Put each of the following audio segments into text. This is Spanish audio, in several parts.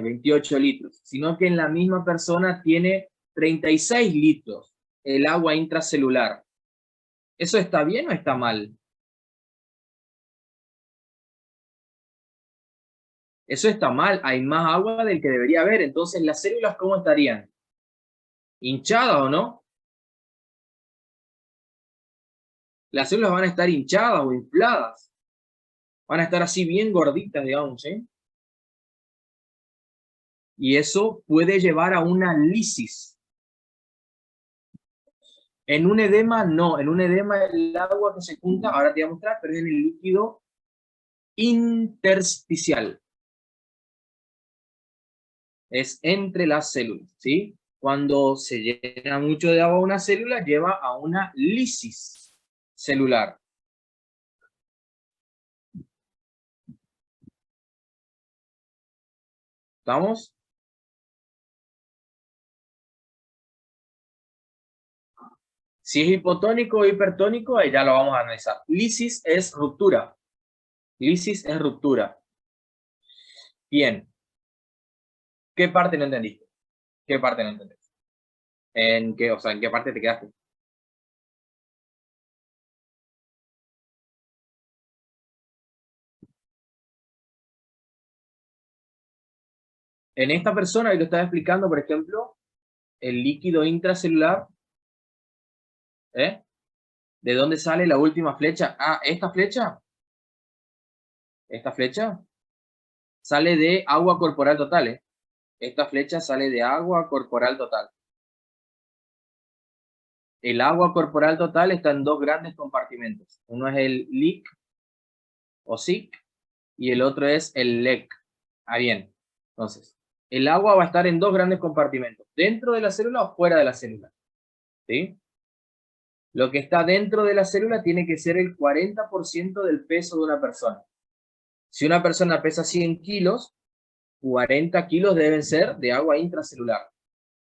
28 litros, sino que en la misma persona tiene 36 litros el agua intracelular. ¿Eso está bien o está mal? Eso está mal, hay más agua del que debería haber, entonces las células ¿cómo estarían? ¿Hinchadas o no? Las células van a estar hinchadas o infladas. Van a estar así bien gorditas, digamos, ¿sí? Y eso puede llevar a una lisis. En un edema, no. En un edema el agua que se junta, ahora te voy a mostrar, pero es en el líquido intersticial. Es entre las células, ¿sí? Cuando se llena mucho de agua una célula, lleva a una lisis celular. ¿Estamos? Si es hipotónico o hipertónico, ahí ya lo vamos a analizar. Lisis es ruptura. Lisis es ruptura. Bien. ¿Qué parte no entendiste? ¿Qué parte no entendiste? ¿En qué, o sea, en qué parte te quedaste? En esta persona, y lo estaba explicando, por ejemplo, el líquido intracelular, ¿eh? ¿De dónde sale la última flecha? Ah, esta flecha sale de agua corporal total, ¿eh? Esta flecha sale de agua corporal total. El agua corporal total está en dos grandes compartimentos. Uno es el LIC o SIC y el otro es el LEC. Ah, bien. Entonces, el agua va a estar en dos grandes compartimentos, dentro de la célula o fuera de la célula. ¿Sí? Lo que está dentro de la célula tiene que ser el 40% del peso de una persona. Si una persona pesa 100 kilos, 40 kilos deben ser de agua intracelular.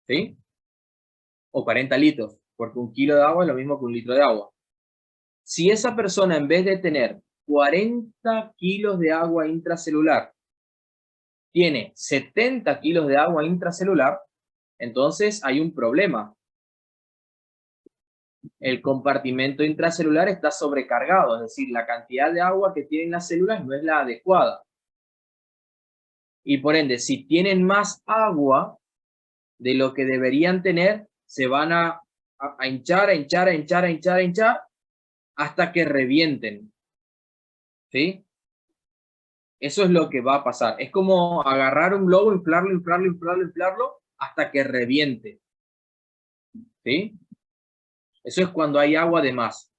¿Sí? O 40 litros, porque un kilo de agua es lo mismo que un litro de agua. Si esa persona, en vez de tener 40 kilos de agua intracelular, tiene 70 kilos de agua intracelular, entonces hay un problema. El compartimento intracelular está sobrecargado, es decir, la cantidad de agua que tienen las células no es la adecuada. Y por ende, si tienen más agua de lo que deberían tener, se van a hinchar, hasta que revienten. ¿Sí? Eso es lo que va a pasar. Es como agarrar un globo, inflarlo, hasta que reviente. ¿Sí? Eso es cuando hay agua de más.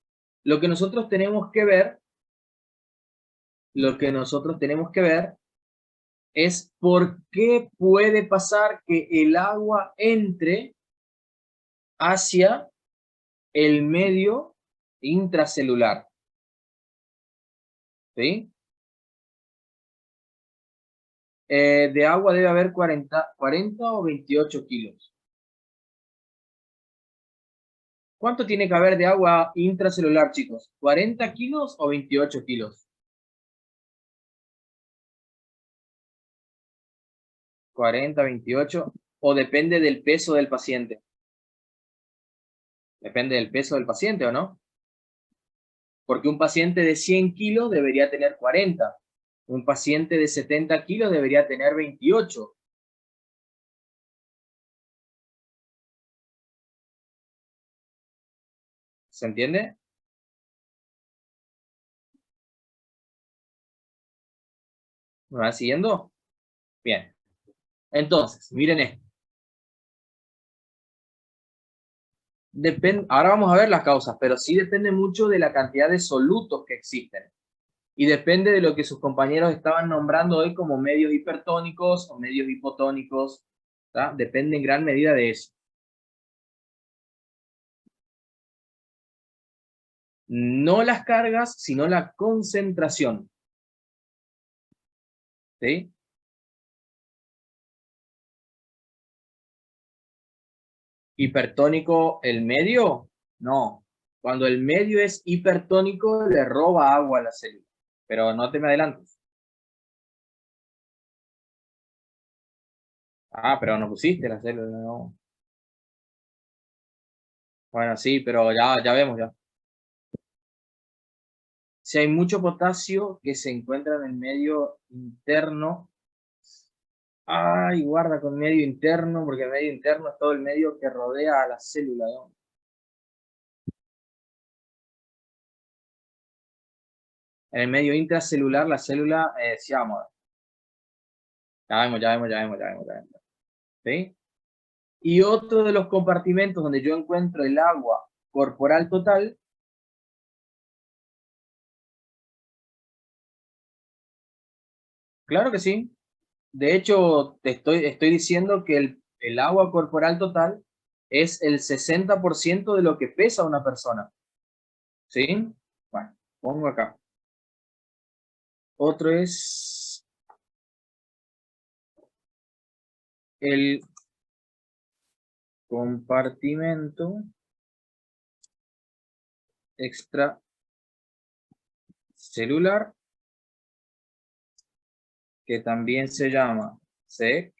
Lo que nosotros tenemos que ver, es por qué puede pasar que el agua entre hacia el medio intracelular. ¿Sí? De agua debe haber 40 o 28 kilos. ¿Cuánto tiene que haber de agua intracelular, chicos? ¿40 kilos o 28 kilos? 40, 28, o depende del peso del paciente. Depende del peso del paciente, ¿o no? Porque un paciente de 100 kilos debería tener 40. Un paciente de 70 kilos debería tener 28. ¿Se entiende? ¿Me van siguiendo? Bien. Entonces, miren esto. Ahora vamos a ver las causas, pero sí depende mucho de la cantidad de solutos que existen. Y depende de lo que sus compañeros estaban nombrando hoy como medios hipertónicos o medios hipotónicos. ¿Tá? Depende en gran medida de eso. No las cargas, sino la concentración. ¿Sí? ¿Hipertónico el medio? No. Cuando el medio es hipertónico, le roba agua a la célula. Pero no te me adelantes. Ah, pero no pusiste la célula, no. Bueno, sí, pero ya vemos ya. Si hay mucho potasio que se encuentra en el medio interno, ay, guarda con medio interno, porque el medio interno es todo el medio que rodea a la célula, ¿no? En el medio intracelular, la célula, sí, vamos, ya vemos. ¿Sí? Y otro de los compartimentos donde yo encuentro el agua corporal total, claro que sí. De hecho, te estoy diciendo que el agua corporal total es el 60% de lo que pesa una persona. ¿Sí? Bueno, pongo acá. Otro es el compartimento extracelular, que también se llama SEC,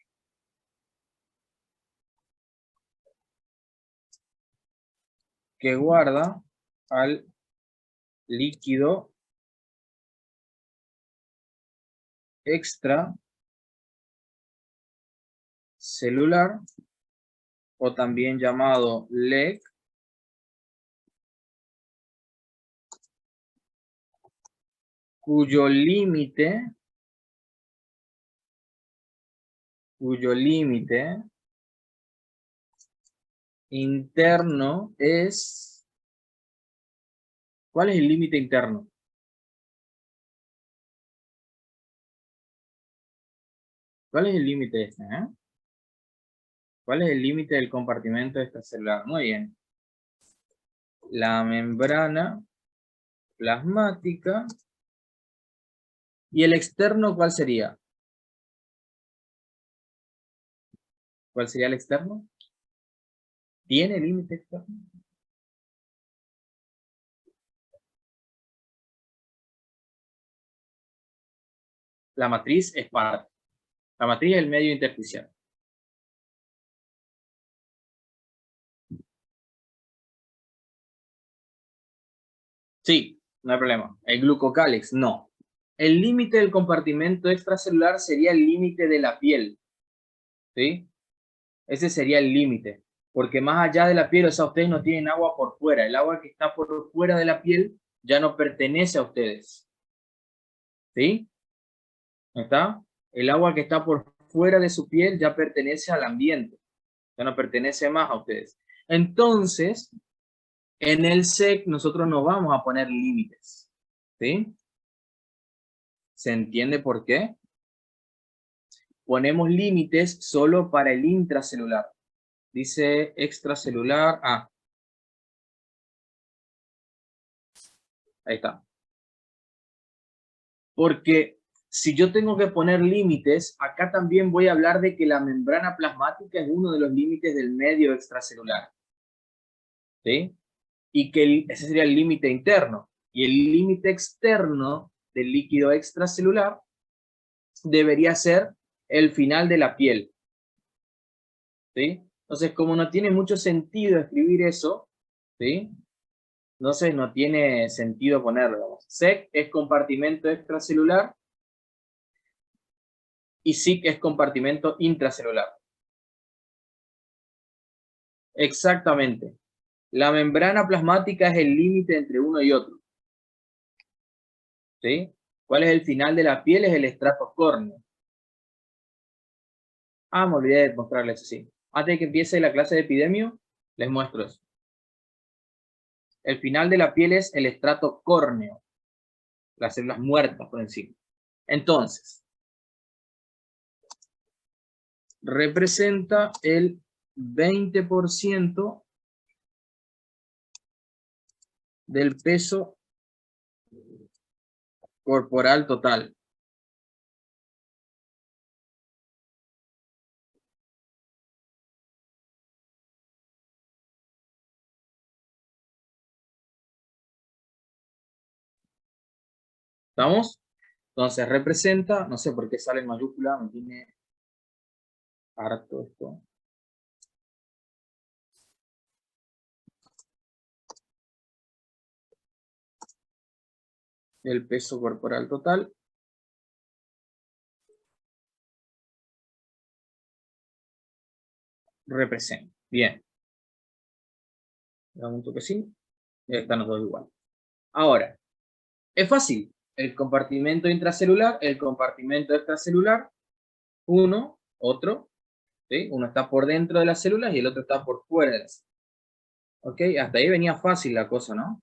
que guarda al líquido extracelular, o también llamado LEC, cuyo límite interno es... ¿Cuál es el límite interno? ¿Cuál es el límite este? ¿Cuál es el límite del compartimento extracelular? Muy bien. La membrana plasmática. ¿Y el externo cuál sería? ¿Cuál sería el externo? ¿Tiene límite externo? La matriz es parte. La matriz es el medio intersticial. Sí, no hay problema. El glucocálix, no. El límite del compartimento extracelular sería el límite de la piel. ¿Sí? Ese sería el límite. Porque más allá de la piel, o sea, ustedes no tienen agua por fuera. El agua que está por fuera de la piel ya no pertenece a ustedes. ¿Sí? ¿Está? El agua que está por fuera de su piel ya pertenece al ambiente. Ya no pertenece más a ustedes. Entonces, en el SEC nosotros no vamos a poner límites. ¿Sí? ¿Se entiende por qué? Ponemos límites solo para el intracelular. Dice extracelular. Ah, ahí está. Porque si yo tengo que poner límites, acá también voy a hablar de que la membrana plasmática es uno de los límites del medio extracelular. ¿Sí? Y que ese sería el límite interno. Y el límite externo del líquido extracelular debería ser el final de la piel. ¿Sí? Entonces, como no tiene mucho sentido escribir eso, ¿sí? Entonces no tiene sentido ponerlo. SEC es compartimento extracelular y SIC es compartimento intracelular. Exactamente. La membrana plasmática es el límite entre uno y otro. ¿Sí? ¿Cuál es el final de la piel? Es el estrato córneo. Ah, me olvidé de mostrarles así. Antes de que empiece la clase de epidemio, les muestro eso. El final de la piel es el estrato córneo. Las células muertas por encima. Entonces, representa el 20% del peso corporal total. ¿Estamos? Entonces representa, no sé por qué sale en mayúscula, me tiene... harto esto. El peso corporal total. Representa. Bien. Dame un toquecín. Están los dos igual. Ahora, es fácil. El compartimento intracelular, el compartimento extracelular, uno, otro, ¿sí? Uno está por dentro de las células y el otro está por fuera de las células. ¿Ok? Hasta ahí venía fácil la cosa, ¿no?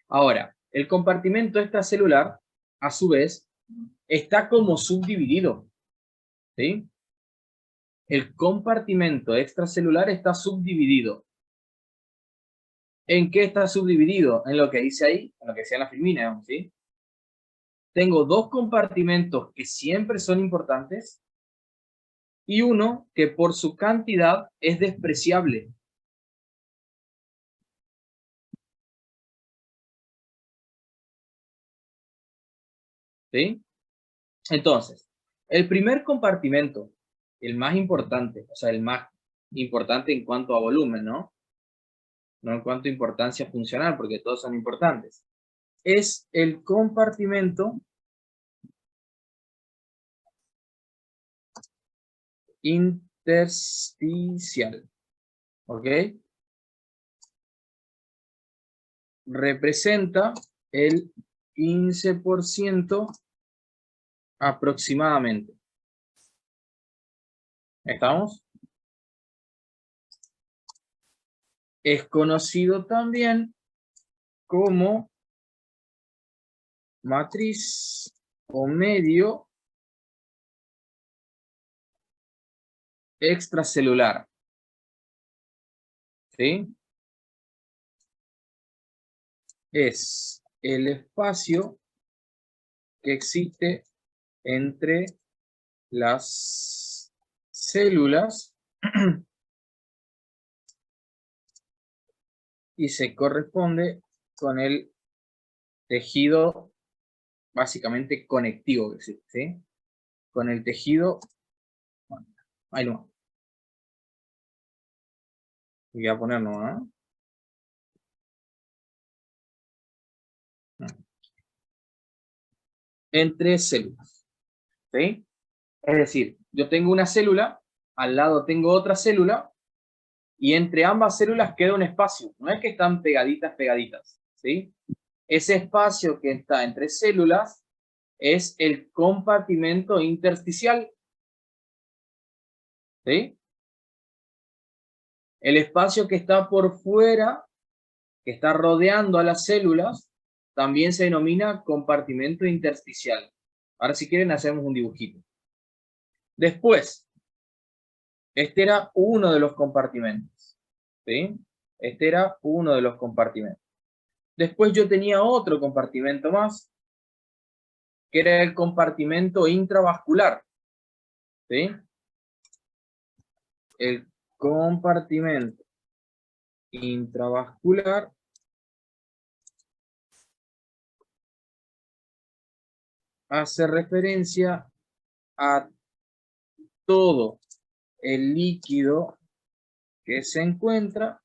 Ahora, el compartimento extracelular, a su vez, está como subdividido, ¿sí? El compartimento extracelular está subdividido. ¿En qué está subdividido? En lo que dice ahí, en lo que decía en la filmina, ¿sí? Tengo dos compartimentos que siempre son importantes y uno que por su cantidad es despreciable. ¿Sí? Entonces, el primer compartimento, el más importante, o sea, el más importante en cuanto a volumen, ¿no? No en cuanto a importancia funcional, porque todos son importantes, es el compartimento intersticial. ¿Ok? Representa el 15% aproximadamente. ¿Estamos? Es conocido también como matriz o medio extracelular. ¿Sí? Es el espacio que existe entre las células y se corresponde con el tejido básicamente conectivo que existe, ¿sí? Con el tejido, bueno, ahí no, voy a ponerlo, ¿no? Entre células, ¿sí? Es decir, yo tengo una célula, al lado tengo otra célula, y entre ambas células queda un espacio. No es que están pegaditas, ¿sí? Ese espacio que está entre células es el compartimento intersticial, ¿sí? El espacio que está por fuera, que está rodeando a las células, también se denomina compartimento intersticial. Ahora, si quieren, hacemos un dibujito. Después, este era uno de los compartimentos, ¿sí? Este era uno de los compartimentos. Después yo tenía otro compartimento más, que era el compartimento intravascular, ¿sí? El compartimento intravascular hace referencia a todo el líquido que se encuentra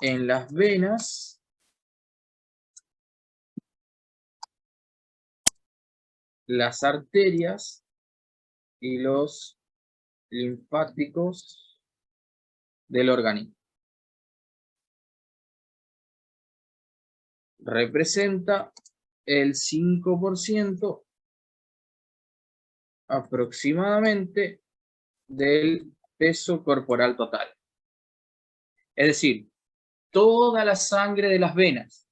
en las venas las arterias y los linfáticos del organismo. Representa el 5% aproximadamente del peso corporal total. Es decir, toda la sangre de las venas,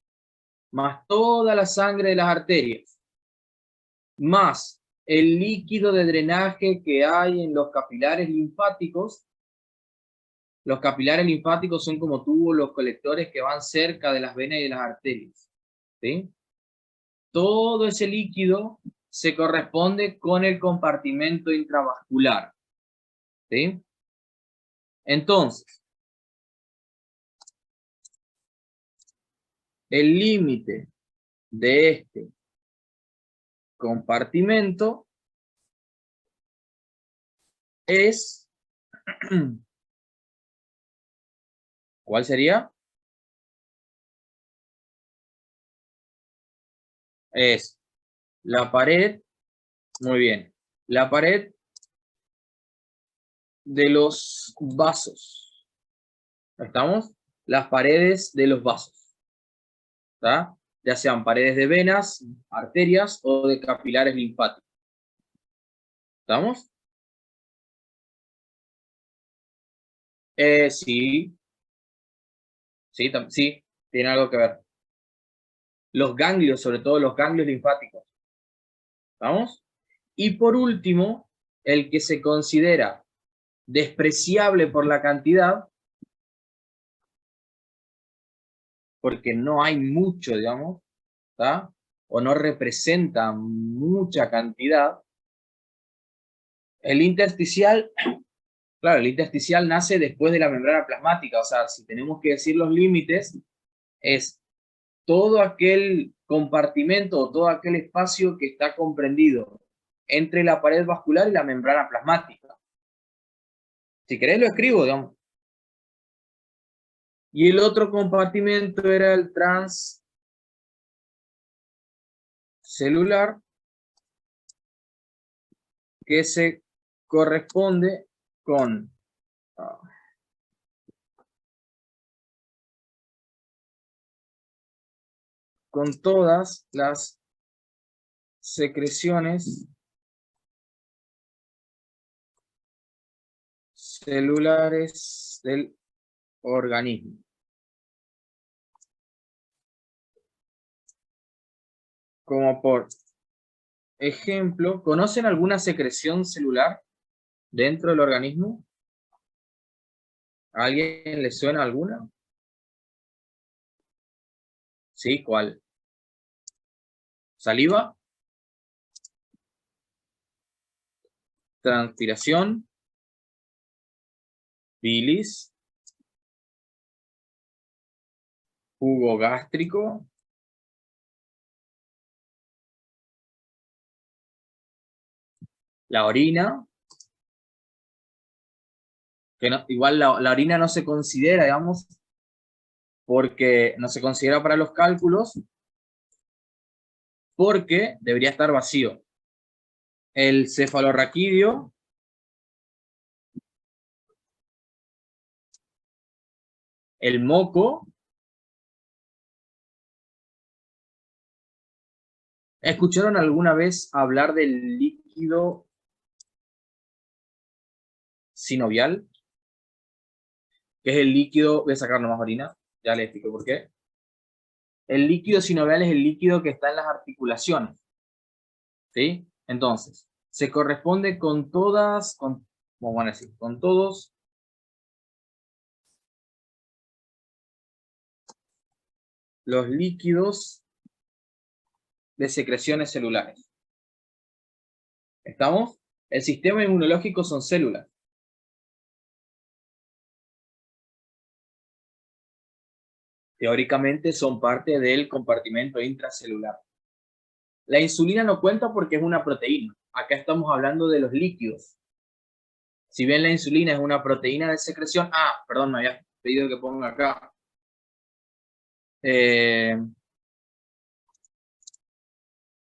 más toda la sangre de las arterias, más el líquido de drenaje que hay en los capilares linfáticos. Los capilares linfáticos son como tubos, los colectores que van cerca de las venas y de las arterias, ¿sí? Todo ese líquido se corresponde con el compartimento intravascular, ¿sí? Entonces, el límite de este compartimento es, ¿cuál sería? Es la pared, muy bien, la pared de los vasos. ¿Estamos? Las paredes de los vasos. ¿Está? Ya sean paredes de venas, arterias o de capilares linfáticos. ¿Estamos? Sí, sí, sí, tiene algo que ver. Los ganglios, sobre todo los ganglios linfáticos. ¿Estamos? Y por último, el que se considera despreciable por la cantidad, porque no hay mucho, digamos, ¿está? O no representa mucha cantidad. El intersticial, claro, el intersticial nace después de la membrana plasmática, o sea, si tenemos que decir los límites, es todo aquel compartimento o todo aquel espacio que está comprendido entre la pared vascular y la membrana plasmática. Si querés lo escribo, digamos. Y el otro compartimento era el transcelular, que se corresponde con todas las secreciones celulares del organismo. Como por ejemplo, ¿conocen alguna secreción celular dentro del organismo? ¿A alguien le suena alguna? ¿Sí? ¿Cuál? ¿Saliva? ¿Transpiración? ¿Bilis? ¿Jugo gástrico? ¿La orina? Que no, igual la orina no se considera, digamos, porque no se considera para los cálculos, porque debería estar vacío. El cefalorraquídeo, el moco. ¿Escucharon alguna vez hablar del líquido sinovial? Que es el líquido, voy a sacar nomás orina, ya les explico por qué. El líquido sinovial es el líquido que está en las articulaciones, ¿sí? Entonces, se corresponde con todas, vamos a decir, con todos los líquidos de secreciones celulares. ¿Estamos? El sistema inmunológico son células. Teóricamente son parte del compartimento intracelular. La insulina no cuenta porque es una proteína. Acá estamos hablando de los líquidos. Si bien la insulina es una proteína de secreción, perdón, me había pedido que ponga acá.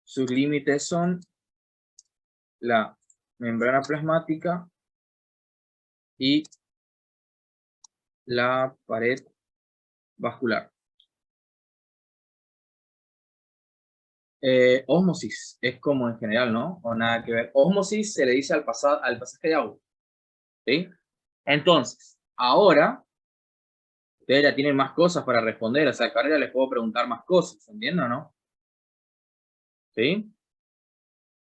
Sus límites son la membrana plasmática y la pared vascular. Ósmosis es como en general, ¿no? O nada que ver. Ósmosis se le dice al pasaje de agua. ¿Sí? Entonces, ahora ustedes ya tienen más cosas para responder, o sea, que ahora les puedo preguntar más cosas, ¿entienden o no? ¿Sí?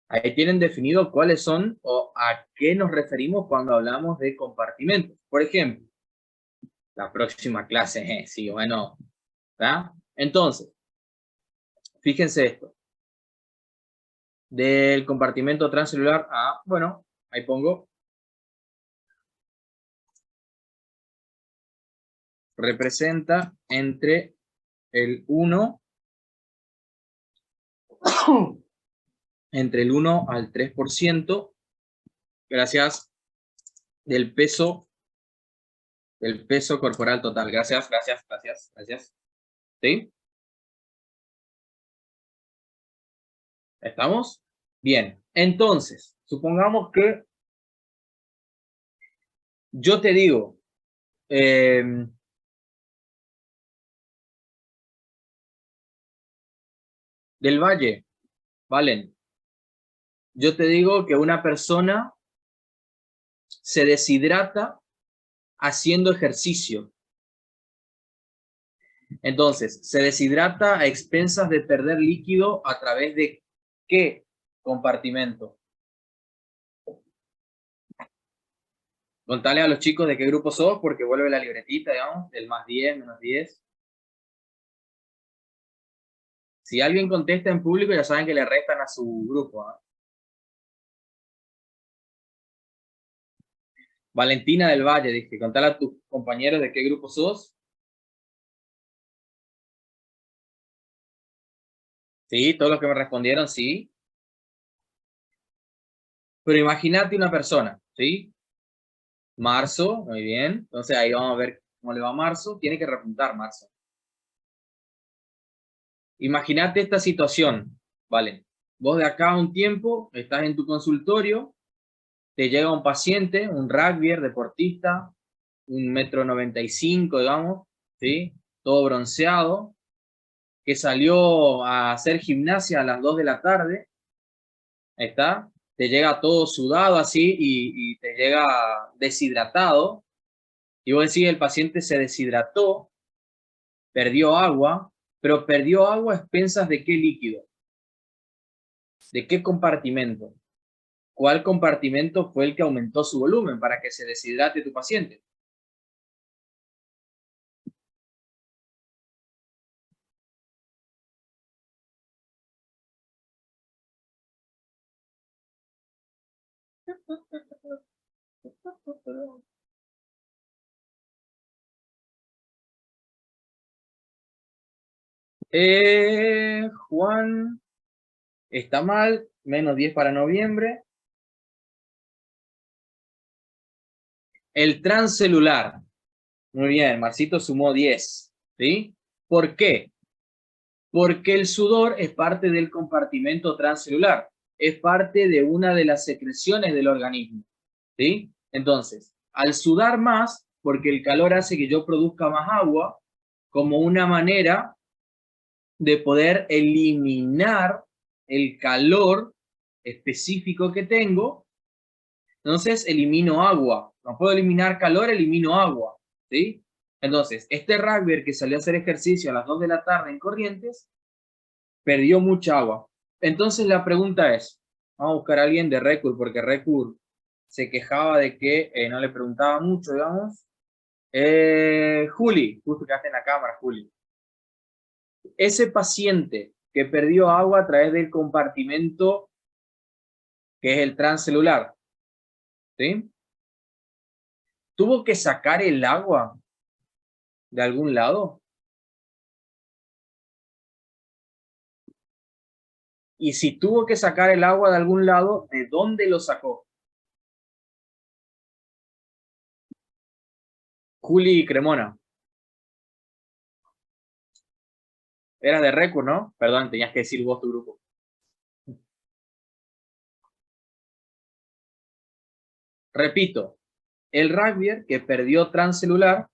Ahí tienen definido cuáles son o a qué nos referimos cuando hablamos de compartimentos. Por ejemplo, la próxima clase, sí, bueno, ¿verdad? Entonces, fíjense esto. Del compartimento transcelular bueno, ahí pongo, representa entre el 1 entre el 1 al 3%, gracias del peso corporal total. Gracias. ¿Sí? ¿Estamos? Bien. Entonces, supongamos que yo te digo, del Valle, Valen, yo te digo que una persona se deshidrata haciendo ejercicio. Entonces, se deshidrata a expensas de perder líquido a través de ¿qué compartimento? Contale a los chicos de qué grupo sos, porque vuelve la libretita, digamos, del +10, -10. Si alguien contesta en público, ya saben que le restan a su grupo. Valentina del Valle, dije, contale a tus compañeros de qué grupo sos. Sí, todos los que me respondieron, sí. Pero imagínate una persona, ¿sí? Marzo, muy bien. Entonces ahí vamos a ver cómo le va a Marzo. Tiene que repuntar Marzo. Imagínate esta situación, ¿vale? Vos de acá a un tiempo estás en tu consultorio, te llega un paciente, un rugbyer, deportista, 1,95 m, digamos, ¿sí? Todo bronceado, que salió a hacer gimnasia a las 2 de la tarde, ¿está? Te llega todo sudado así y te llega deshidratado, y vos decís, el paciente se deshidrató, perdió agua, pero perdió agua a expensas de qué líquido, de qué compartimento. ¿Cuál compartimento fue el que aumentó su volumen para que se deshidrate tu paciente? Juan, está mal, -10 para noviembre. El transcelular. Muy bien, Marcito sumó 10. ¿Sí? ¿Por qué? Porque el sudor es parte del compartimento transcelular. Es parte de una de las secreciones del organismo. ¿Sí? Entonces, al sudar más, porque el calor hace que yo produzca más agua, como una manera de poder eliminar el calor específico que tengo, entonces elimino agua. No puedo eliminar calor, elimino agua, ¿sí? Entonces, este rugbyer que salió a hacer ejercicio a las 2 de la tarde en Corrientes, perdió mucha agua. Entonces la pregunta es, vamos a buscar a alguien de Recur, porque Recur se quejaba de que no le preguntaba mucho, digamos. Juli, justo que en la cámara, Juli. Ese paciente que perdió agua a través del compartimento que es el transcelular, ¿sí? ¿Tuvo que sacar el agua de algún lado? Y si tuvo que sacar el agua de algún lado, ¿de dónde lo sacó? Juli Cremona. Eras de Recur, ¿no? Perdón, tenías que decir vos tu grupo. Repito, el rugbyer que perdió transcelular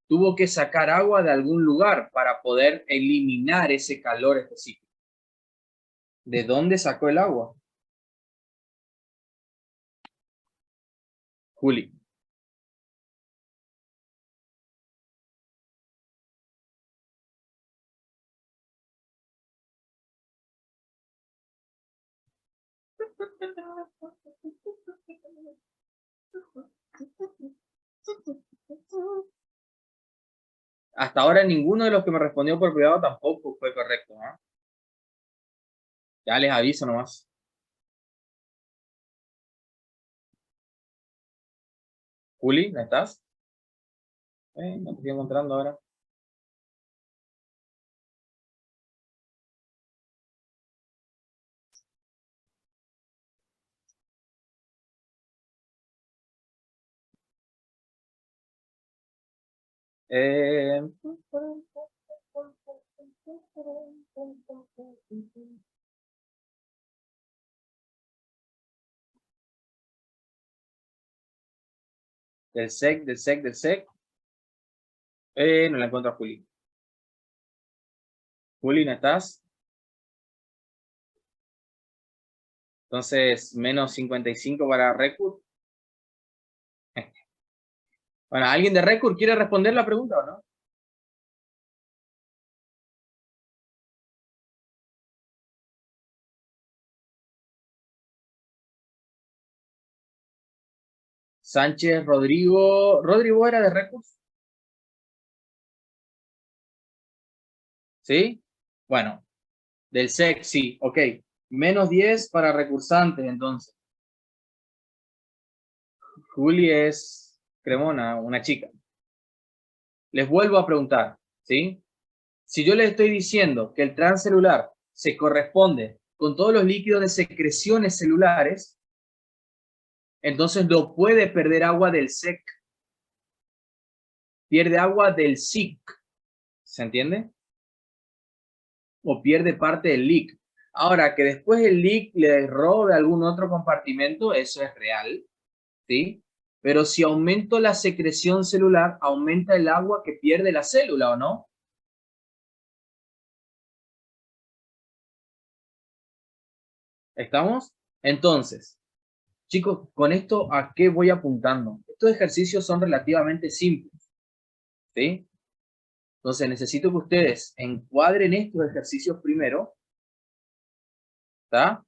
tuvo que sacar agua de algún lugar para poder eliminar ese calor específico. ¿De dónde sacó el agua? Juli. Hasta ahora ninguno de los que me respondió por privado tampoco fue correcto, ¿no? Ya les aviso nomás. Juli, ¿no estás? No te estoy encontrando ahora. Del sec. No la encuentro a Juli. Juli, ¿no estás? Entonces, menos 55 para Recur. Bueno, ¿alguien de Recur quiere responder la pregunta o no? Sánchez, Rodrigo. ¿Rodrigo era de Recurs? ¿Sí? Bueno, del SEC, sí, ok. Menos 10 para recursantes, entonces. Juli es Cremona, una chica. Les vuelvo a preguntar, ¿sí? Si yo les estoy diciendo que el transcelular se corresponde con todos los líquidos de secreciones celulares, entonces no puede perder agua del SEC. Pierde agua del SIC. ¿Se entiende? O pierde parte del leak. Ahora, que después el leak le robe algún otro compartimento, eso es real, ¿sí? Pero si aumento la secreción celular, aumenta el agua que pierde la célula, ¿o no? ¿Estamos? Entonces, chicos, con esto, ¿a qué voy apuntando? Estos ejercicios son relativamente simples, ¿sí? Entonces, necesito que ustedes encuadren estos ejercicios primero, ¿está?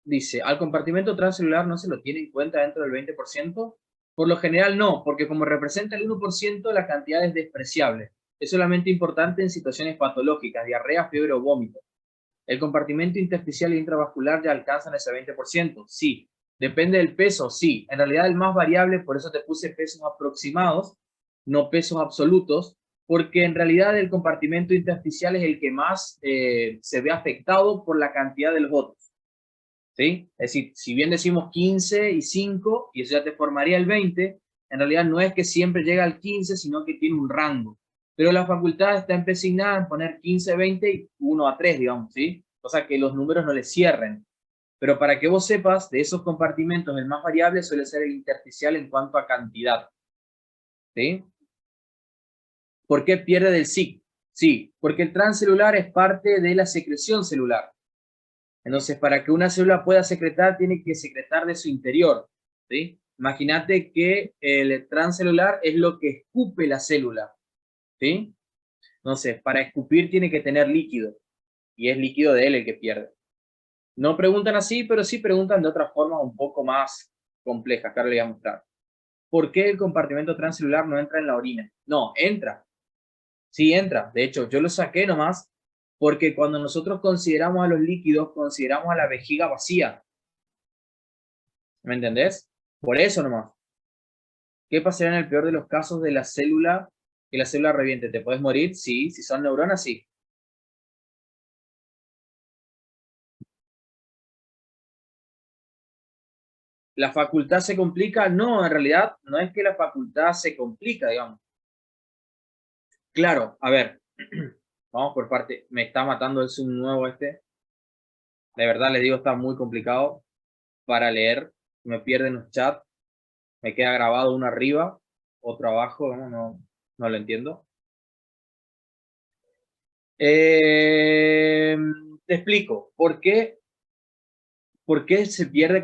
Dice, al compartimento transcelular no se lo tiene en cuenta dentro del 20%. Por lo general no, porque como representa el 1%, la cantidad es despreciable. Es solamente importante en situaciones patológicas, diarrea, fiebre o vómito. ¿El compartimento intersticial e intravascular ya alcanzan ese 20%? Sí. ¿Depende del peso? Sí. En realidad el más variable, por eso te puse pesos aproximados, no pesos absolutos, porque en realidad el compartimento intersticial es el que más se ve afectado por la cantidad de los otros. ¿Sí? Es decir, si bien decimos 15 y 5, y eso ya te formaría el 20, en realidad no es que siempre llega al 15, sino que tiene un rango. Pero la facultad está empecinada en poner 15, 20 y 1 a 3, digamos, ¿sí? O sea, que los números no le cierren. Pero para que vos sepas, de esos compartimentos, el más variable suele ser el intersticial en cuanto a cantidad. ¿Sí? ¿Por qué pierde del SIC? Sí, porque el transcelular es parte de la secreción celular. Entonces, para que una célula pueda secretar, tiene que secretar de su interior, ¿sí? Imagínate que el transcelular es lo que escupe la célula, ¿sí? Entonces, para escupir tiene que tener líquido, y es líquido de él el que pierde. No preguntan así, pero sí preguntan de otras formas un poco más complejas, que ahora les voy a mostrar. ¿Por qué el compartimento transcelular no entra en la orina? No, entra. Sí entra. De hecho, yo lo saqué nomás porque cuando nosotros consideramos a los líquidos, consideramos a la vejiga vacía. ¿Me entendés? Por eso nomás. ¿Qué pasaría en el peor de los casos de la célula, que la célula reviente? ¿Te puedes morir? Sí. Si son neuronas, sí. ¿La facultad se complica? No, en realidad no es que la facultad se complica, digamos. Claro, a ver, vamos por parte. Me está matando el Zoom nuevo este. De verdad les digo, está muy complicado para leer. Me pierden los chats. Me queda grabado uno arriba, otro abajo, no lo entiendo. Te explico, ¿por qué se pierde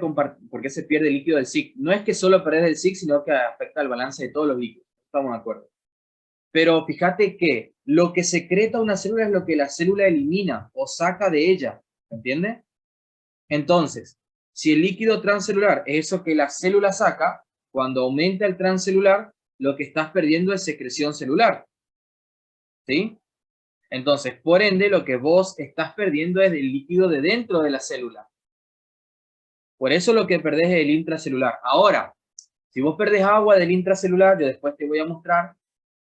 el líquido del SIC? No es que solo perdés el SIC, sino que afecta al balance de todos los líquidos. Estamos de acuerdo. Pero fíjate que lo que secreta una célula es lo que la célula elimina o saca de ella. ¿Entiendes? Entonces, si el líquido transcelular es eso que la célula saca, cuando aumenta el transcelular, lo que estás perdiendo es secreción celular. ¿Sí? Entonces, por ende, lo que vos estás perdiendo es el líquido de dentro de la célula. Por eso lo que perdés es el intracelular. Ahora, si vos perdés agua del intracelular, yo después te voy a mostrar,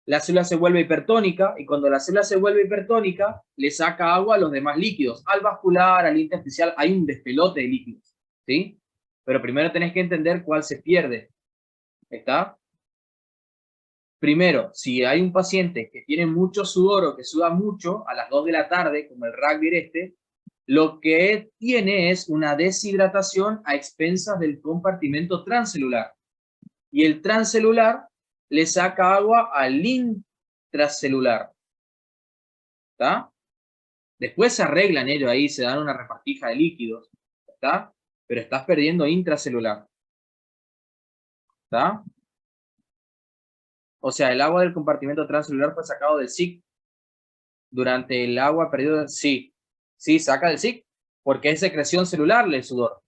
la célula se vuelve hipertónica, y cuando la célula se vuelve hipertónica, le saca agua a los demás líquidos, al vascular, al intersticial, hay un despelote de líquidos, ¿sí? Pero primero tenés que entender cuál se pierde, ¿está? Primero, si hay un paciente que tiene mucho sudor o que suda mucho a las 2 de la tarde, como el rugby lo que tiene es una deshidratación a expensas del compartimento transcelular. Y el transcelular le saca agua al intracelular. ¿Está? Después se arreglan ellos ahí, se dan una repartija de líquidos. ¿Está? Pero estás perdiendo intracelular. ¿Está? O sea, el agua del compartimento transcelular fue sacado del SIC durante el agua perdido. Sí, sí, saca del SIC porque es secreción celular el sudor.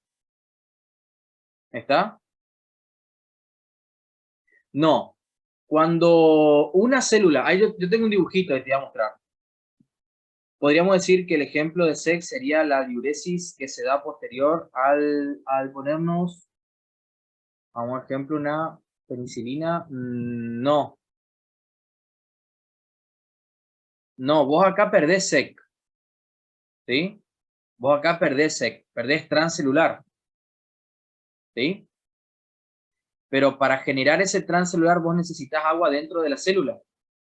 ¿Está? No. Cuando una célula, ahí yo tengo un dibujito que te voy a mostrar. Podríamos decir que el ejemplo de SEC sería la diuresis que se da posterior al ponernos, a un ejemplo, una penicilina. No. No, vos acá perdés SEC. ¿Sí? Vos acá perdés SEC, perdés transcelular. ¿Sí? Pero para generar ese transcelular vos necesitas agua dentro de la célula.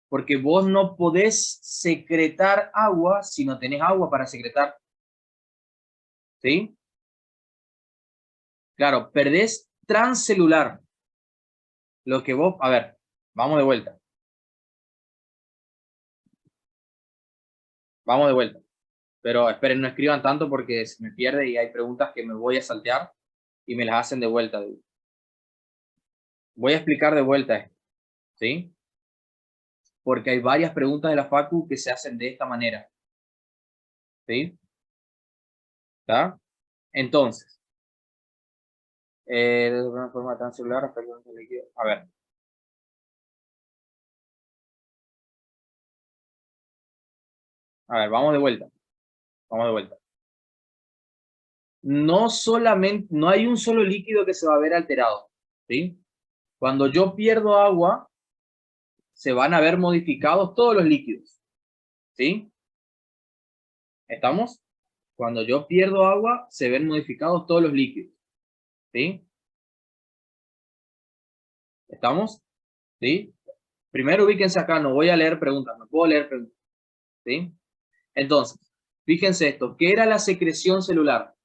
Porque vos no podés secretar agua si no tenés agua para secretar. ¿Sí? Claro, perdés transcelular. Lo que vos... A ver, vamos de vuelta. Vamos de vuelta. Pero esperen, no escriban tanto porque se me pierde y hay preguntas que me voy a saltear y me las hacen de vuelta. Voy a explicar de vuelta esto, ¿sí? Porque hay varias preguntas de la Facu que se hacen de esta manera. ¿Sí? ¿Está? Entonces, de una forma tan celular, a ver. A ver, vamos de vuelta. Vamos de vuelta. No solamente, no hay un solo líquido que se va a ver alterado. ¿Sí? Cuando yo pierdo agua, se van a ver modificados todos los líquidos. ¿Sí? ¿Estamos? Cuando yo pierdo agua, se ven modificados todos los líquidos. ¿Sí? ¿Estamos? ¿Sí? Primero ubíquense acá, no voy a leer preguntas, no puedo leer preguntas. ¿Sí? Entonces, fíjense esto, ¿qué era la secreción celular?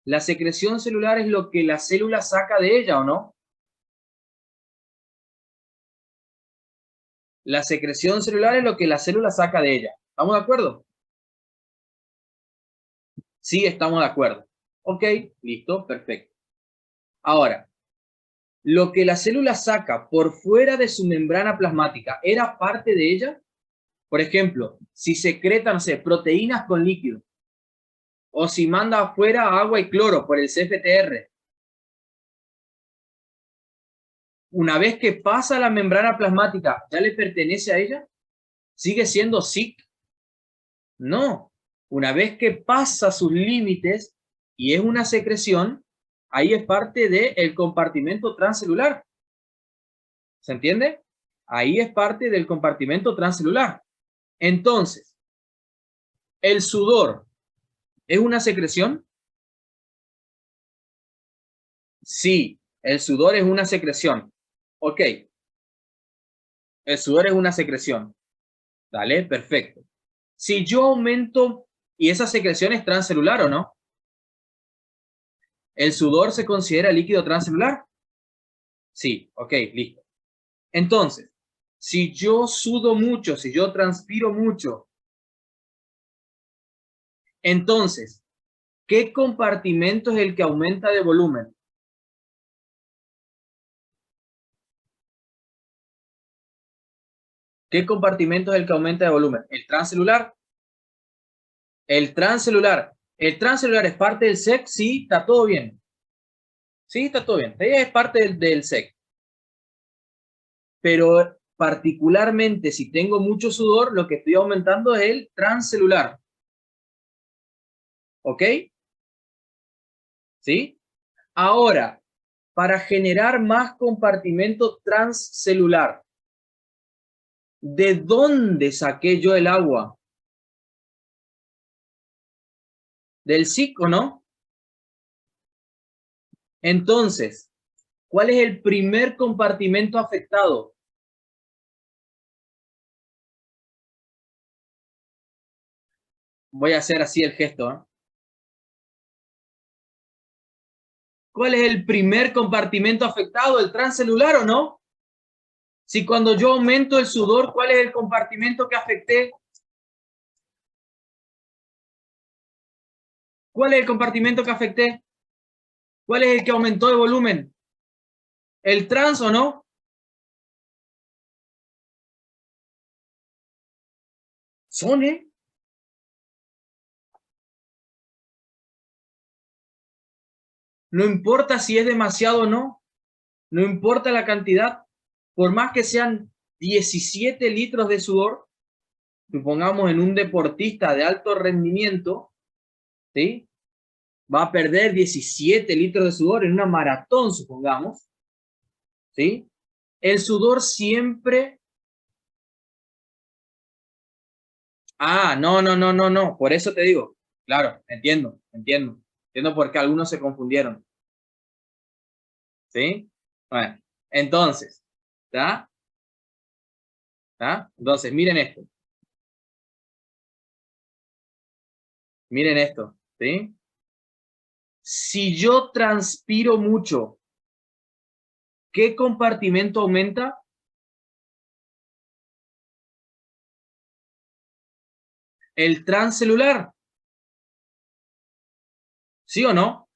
La secreción celular es lo que la célula saca de ella, ¿o no? La secreción celular es lo que la célula saca de ella. ¿Estamos de acuerdo? Sí, estamos de acuerdo. Ok, listo, perfecto. Ahora, lo que la célula saca por fuera de su membrana plasmática, ¿era parte de ella? Por ejemplo, si secreta, no sé, proteínas con líquido, o si manda afuera agua y cloro por el CFTR. Una vez que pasa la membrana plasmática, ¿ya le pertenece a ella? ¿Sigue siendo SIC? No. Una vez que pasa sus límites y es una secreción, ahí es parte del compartimento transcelular. ¿Se entiende? Ahí es parte del compartimento transcelular. Entonces, ¿el sudor es una secreción? Sí, el sudor es una secreción. Ok, el sudor es una secreción. Dale, perfecto. Si yo aumento, y esa secreción es transcelular o no, ¿el sudor se considera líquido transcelular? Sí, ok, listo. Entonces, si yo sudo mucho, si yo transpiro mucho, entonces, ¿qué compartimento es el que aumenta de volumen? ¿Qué compartimento es el que aumenta de volumen? ¿El transcelular? El transcelular. ¿El transcelular es parte del SEC? Sí, está todo bien. Sí, está todo bien. Es parte del SEC. Pero particularmente si tengo mucho sudor, lo que estoy aumentando es el transcelular. ¿Ok? ¿Sí? Ahora, para generar más compartimento transcelular, ¿De dónde saqué yo el agua? ¿Del SIC o no? Entonces, ¿cuál es el primer compartimento afectado? Voy a hacer así el gesto, ¿eh? ¿Cuál es el primer compartimento afectado? ¿El transcelular o no? Si cuando yo aumento el sudor, ¿cuál es el compartimento que afecté? ¿Cuál es el compartimento que afecté? ¿Cuál es el que aumentó de volumen? ¿El trans o no? Son, ¿eh? No importa si es demasiado o no. No importa la cantidad. Por más que sean 17 litros de sudor, supongamos en un deportista de alto rendimiento, ¿sí? Va a perder 17 litros de sudor en una maratón, supongamos, ¿sí? El sudor siempre... Ah, no. Por eso te digo. Claro, entiendo. Entiendo por qué algunos se confundieron. ¿Sí? Bueno, entonces, ¿está? ¿Está? Entonces, miren esto. Miren esto, ¿sí? Si yo transpiro mucho, ¿qué compartimento aumenta? El transcelular. ¿Sí o no?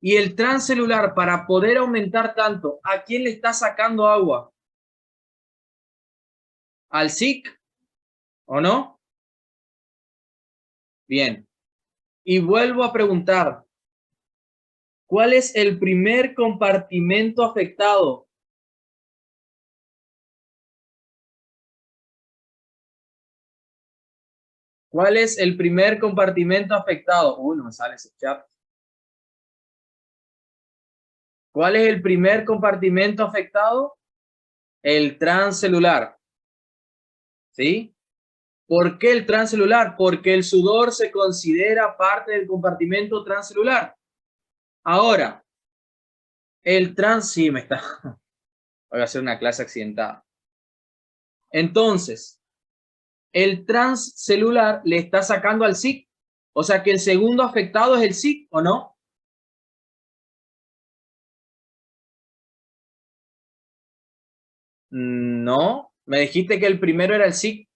Y el transcelular, para poder aumentar tanto, ¿a quién le está sacando agua? ¿Al SIC o no? Bien. Y vuelvo a preguntar, ¿cuál es el primer compartimento afectado? ¿Cuál es el primer compartimento afectado? Uy, no me sale ese chat. ¿Cuál es el primer compartimento afectado? El transcelular. ¿Sí? ¿Por qué el transcelular? Porque el sudor se considera parte del compartimento transcelular. Ahora, el trans... Sí, me está... Voy a hacer una clase accidentada. Entonces, el transcelular le está sacando al SIC. O sea que el segundo afectado es el SIC, ¿o no? No. Me dijiste que el primero era el SIC.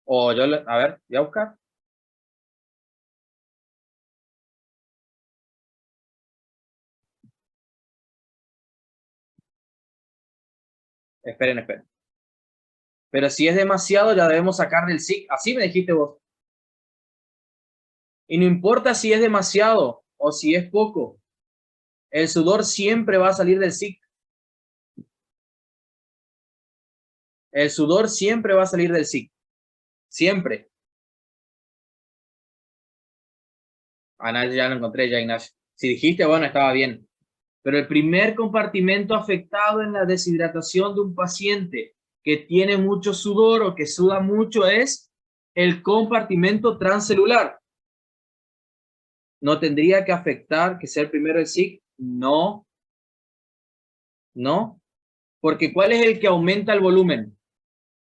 O yo... A ver, voy a buscar. Esperen. Pero si es demasiado, ya debemos sacar del SIC. Así me dijiste vos. Y no importa si es demasiado o si es poco. El sudor siempre va a salir del SIC. El sudor siempre va a salir del SIC. Siempre. Ah, no, ya lo encontré, ya, Ignacio. Si dijiste, bueno, estaba bien. Pero el primer compartimento afectado en la deshidratación de un paciente que tiene mucho sudor o que suda mucho es el compartimento transcelular. ¿No tendría que afectar que sea el primero el SIC? No. No. Porque ¿cuál es el que aumenta el volumen?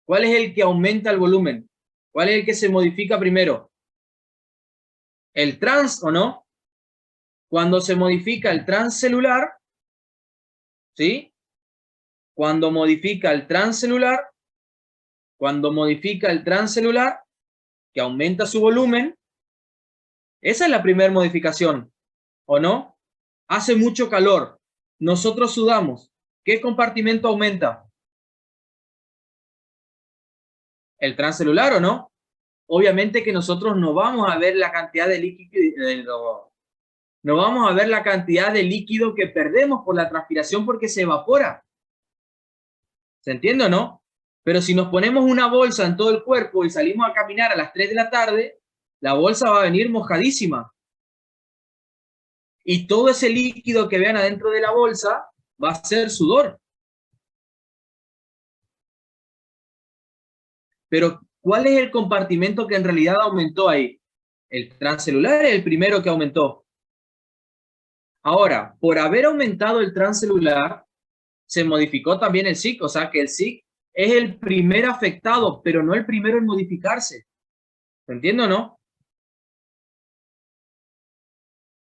¿Cuál es el que aumenta el volumen? ¿Cuál es el que se modifica primero? ¿El trans o no? Cuando se modifica el transcelular, ¿sí? Cuando modifica el transcelular, que aumenta su volumen, esa es la primera modificación, ¿o no? Hace mucho calor, nosotros sudamos, ¿qué compartimento aumenta? ¿El transcelular o no? Obviamente que nosotros no vamos a ver la cantidad de líquido, no vamos a ver la cantidad de líquido que perdemos por la transpiración porque se evapora. ¿Se entiende o no? Pero si nos ponemos una bolsa en todo el cuerpo y salimos a caminar a las 3 de la tarde, la bolsa va a venir mojadísima. Y todo ese líquido que vean adentro de la bolsa va a ser sudor. Pero, ¿cuál es el compartimento que en realidad aumentó ahí? El transcelular es el primero que aumentó. Ahora, por haber aumentado el transcelular, se modificó también el SIC, o sea que el SIC es el primer afectado, pero no el primero en modificarse. ¿Se entiende o no?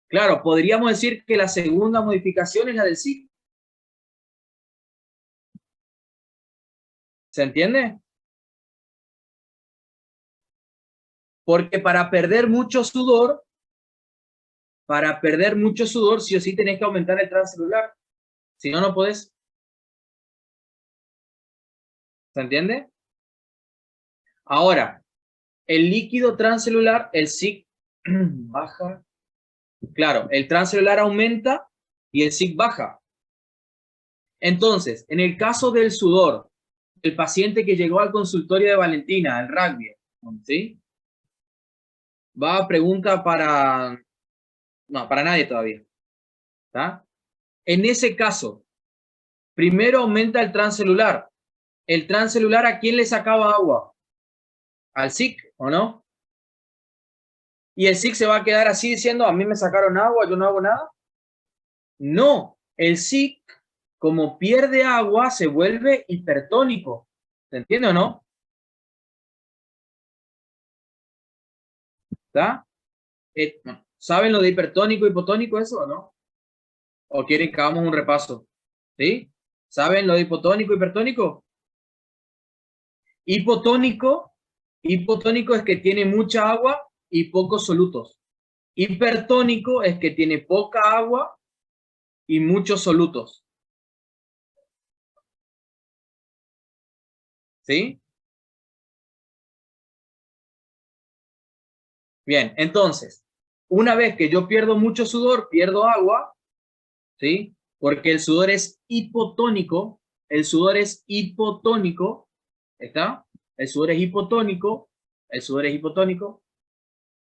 Claro, podríamos decir que la segunda modificación es la del SIC. ¿Se entiende? Porque para perder mucho sudor, sí o sí tenés que aumentar el transcelular. Si no, no podés. ¿Se entiende? Ahora, el líquido transcelular, el SIC baja. Claro, el transcelular aumenta y el SIC baja. Entonces, en el caso del sudor, el paciente que llegó al consultorio de Valentina, al rugby, ¿sí? Va a pregunta para... No, para nadie todavía. ¿Está? En ese caso, primero aumenta el transcelular. ¿El transcelular a quién le sacaba agua? ¿Al SIC o no? ¿Y el SIC se va a quedar así diciendo, a mí me sacaron agua, yo no hago nada? No, el SIC, como pierde agua, se vuelve hipertónico. ¿Se entiende o no? ¿Está? ¿Saben lo de hipertónico, hipotónico eso o no? ¿O quieren que hagamos un repaso? ¿Sí? ¿Saben lo de hipotónico, hipertónico? Hipotónico, hipotónico es que tiene mucha agua y pocos solutos. Hipertónico es que tiene poca agua y muchos solutos. ¿Sí? Bien, entonces, una vez que yo pierdo mucho sudor, pierdo agua, ¿sí? Porque el sudor es hipotónico, el sudor es hipotónico, ¿está? El sudor es hipotónico, el sudor es hipotónico,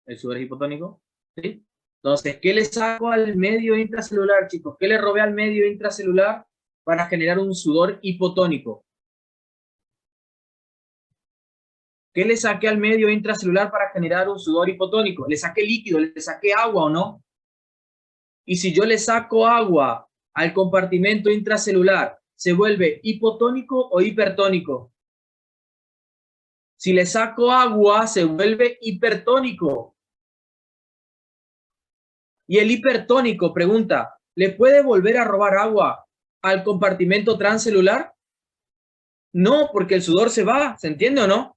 el sudor es hipotónico, ¿sí? Entonces, ¿qué le saco al medio intracelular, chicos? ¿Qué le robé al medio intracelular para generar un sudor hipotónico? ¿Qué le saqué al medio intracelular para generar un sudor hipotónico? ¿Le saqué líquido? ¿Le saqué agua o no? Y si yo le saco agua al compartimento intracelular, ¿se vuelve hipotónico o hipertónico? Si le saco agua, se vuelve hipertónico. Y el hipertónico, pregunta, ¿le puede volver a robar agua al compartimento transcelular? No, porque el sudor se va, ¿se entiende o no?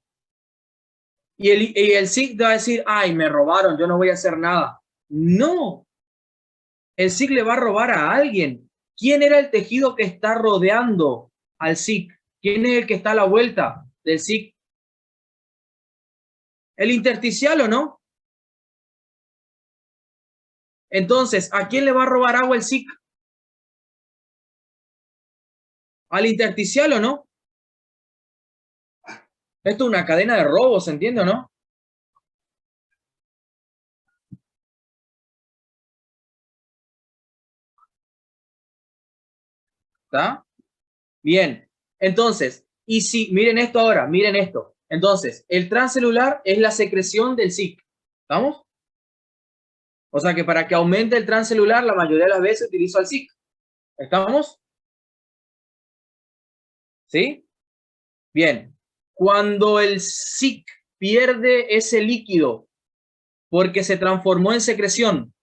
Y el SIC va a decir, ay, me robaron, yo no voy a hacer nada. No, el SIC le va a robar a alguien. ¿Quién era el tejido que está rodeando al SIC? ¿Quién es el que está a la vuelta del SIC? ¿El intersticial o no? Entonces, ¿a quién le va a robar agua el SIC? ¿Al intersticial o no? Esto es una cadena de robos, ¿se entiende o no? ¿Está? Bien. Entonces, y si, miren esto ahora, miren esto. Entonces, el transcelular es la secreción del SIC. ¿Estamos? O sea que para que aumente el transcelular, la mayoría de las veces utilizo el SIC. ¿Estamos? ¿Sí? Bien. Cuando el SIC pierde ese líquido porque se transformó en secreción,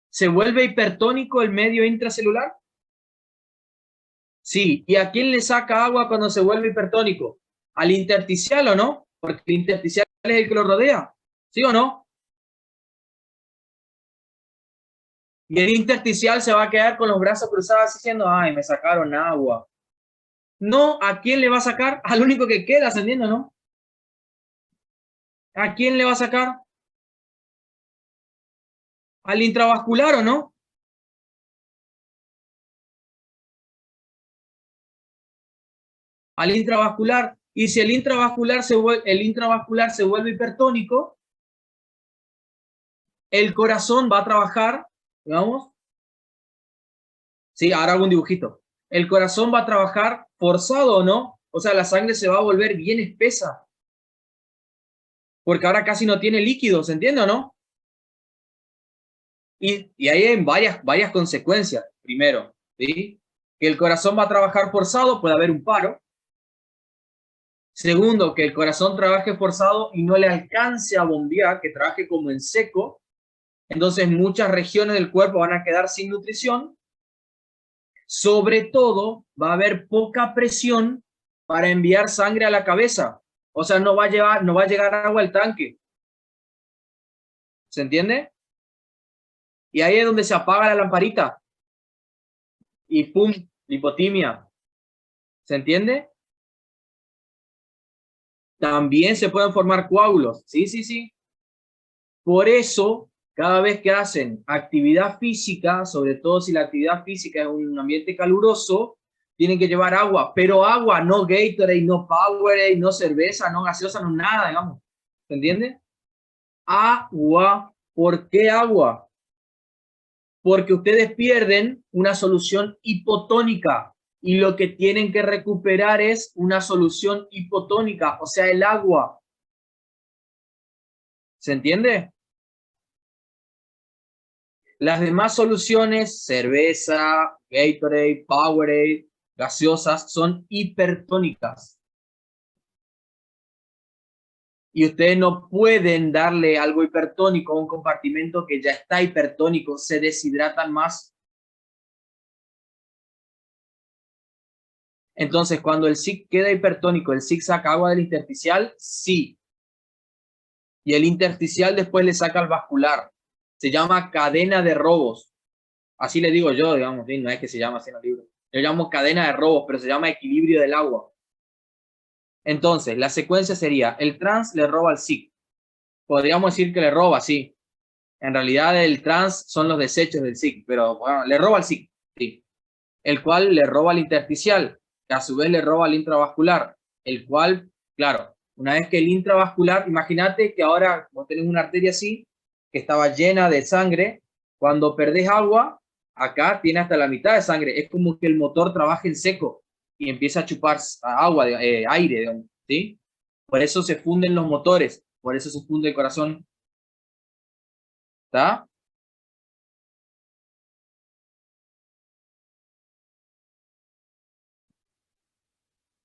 ¿se vuelve hipertónico el medio intracelular? Sí. ¿Y a quién le saca agua cuando se vuelve hipertónico? ¿Al intersticial o no? Porque el intersticial es el que lo rodea. ¿Sí o no? Y el intersticial se va a quedar con los brazos cruzados diciendo, ay, me sacaron agua. No, ¿a quién le va a sacar? Al único que queda, ¿se entiende, no? ¿A quién le va a sacar? ¿Al intravascular o no? Al intravascular. Y si el intravascular se vuelve hipertónico, el corazón va a trabajar, digamos. Sí, ahora hago un dibujito. El corazón va a trabajar forzado o no, O sea, la sangre se va a volver bien espesa. Porque ahora casi no tiene líquido, ¿se entiende o no? Y ahí hay varias consecuencias. Primero, ¿sí? Que el corazón va a trabajar forzado, puede haber un paro. Segundo, que el corazón trabaje forzado y no le alcance a bombear, que trabaje como en seco. Entonces muchas regiones del cuerpo van a quedar sin nutrición. Sobre todo, va a haber poca presión para enviar sangre a la cabeza. O sea, no va a llegar agua al tanque. ¿Se entiende? Y ahí es donde se apaga la lamparita. Y ¡pum! Hipotimia. ¿Se entiende? También se pueden formar coágulos. Sí, sí, sí. Por eso, cada vez que hacen actividad física, sobre todo si la actividad física es un ambiente caluroso, tienen que llevar agua. Pero agua, no Gatorade, no Powerade, no cerveza, no gaseosa, no nada, digamos. ¿Se entiende? Agua. ¿Por qué agua? Porque ustedes pierden una solución hipotónica y lo que tienen que recuperar es una solución hipotónica, o sea, el agua. ¿Se entiende? Las demás soluciones, cerveza, Gatorade, Powerade, gaseosas, son hipertónicas. Y ustedes no pueden darle algo hipertónico a un compartimento que ya está hipertónico, se deshidratan más. Entonces, cuando el SIC queda hipertónico, ¿el SIC saca agua del intersticial? Sí. Y el intersticial después le saca al vascular. Se llama cadena de robos. Así le digo yo, digamos, no es que se llama así en el libro. Yo llamo cadena de robos, pero se llama equilibrio del agua. Entonces, la secuencia sería, el trans le roba al SIC. Podríamos decir que le roba, sí. En realidad el trans son los desechos del SIC, pero bueno, le roba al SIC, sí. El cual le roba al intersticial, que a su vez le roba al intravascular, el cual, claro, una vez que el intravascular, imagínate que ahora vos tenés una arteria así, que estaba llena de sangre, cuando perdés agua, acá tiene hasta la mitad de sangre, es como que el motor trabaja en seco y empieza a chupar agua, aire, ¿sí? Por eso se funden los motores, por eso se funde el corazón, ¿está?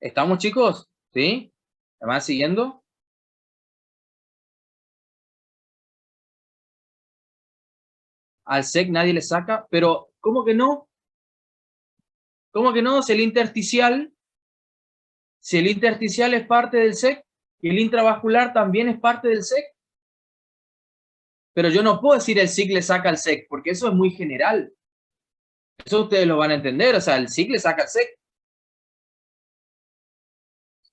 ¿Estamos, chicos? ¿Sí? ¿Me van siguiendo? Al SEC nadie le saca, pero ¿cómo que no? ¿Cómo que no? Si el intersticial es parte del SEC y el intravascular también es parte del SEC, pero yo no puedo decir el SIC le saca al SEC, porque eso es muy general. Eso ustedes lo van a entender, o sea, el SIC le saca al SEC.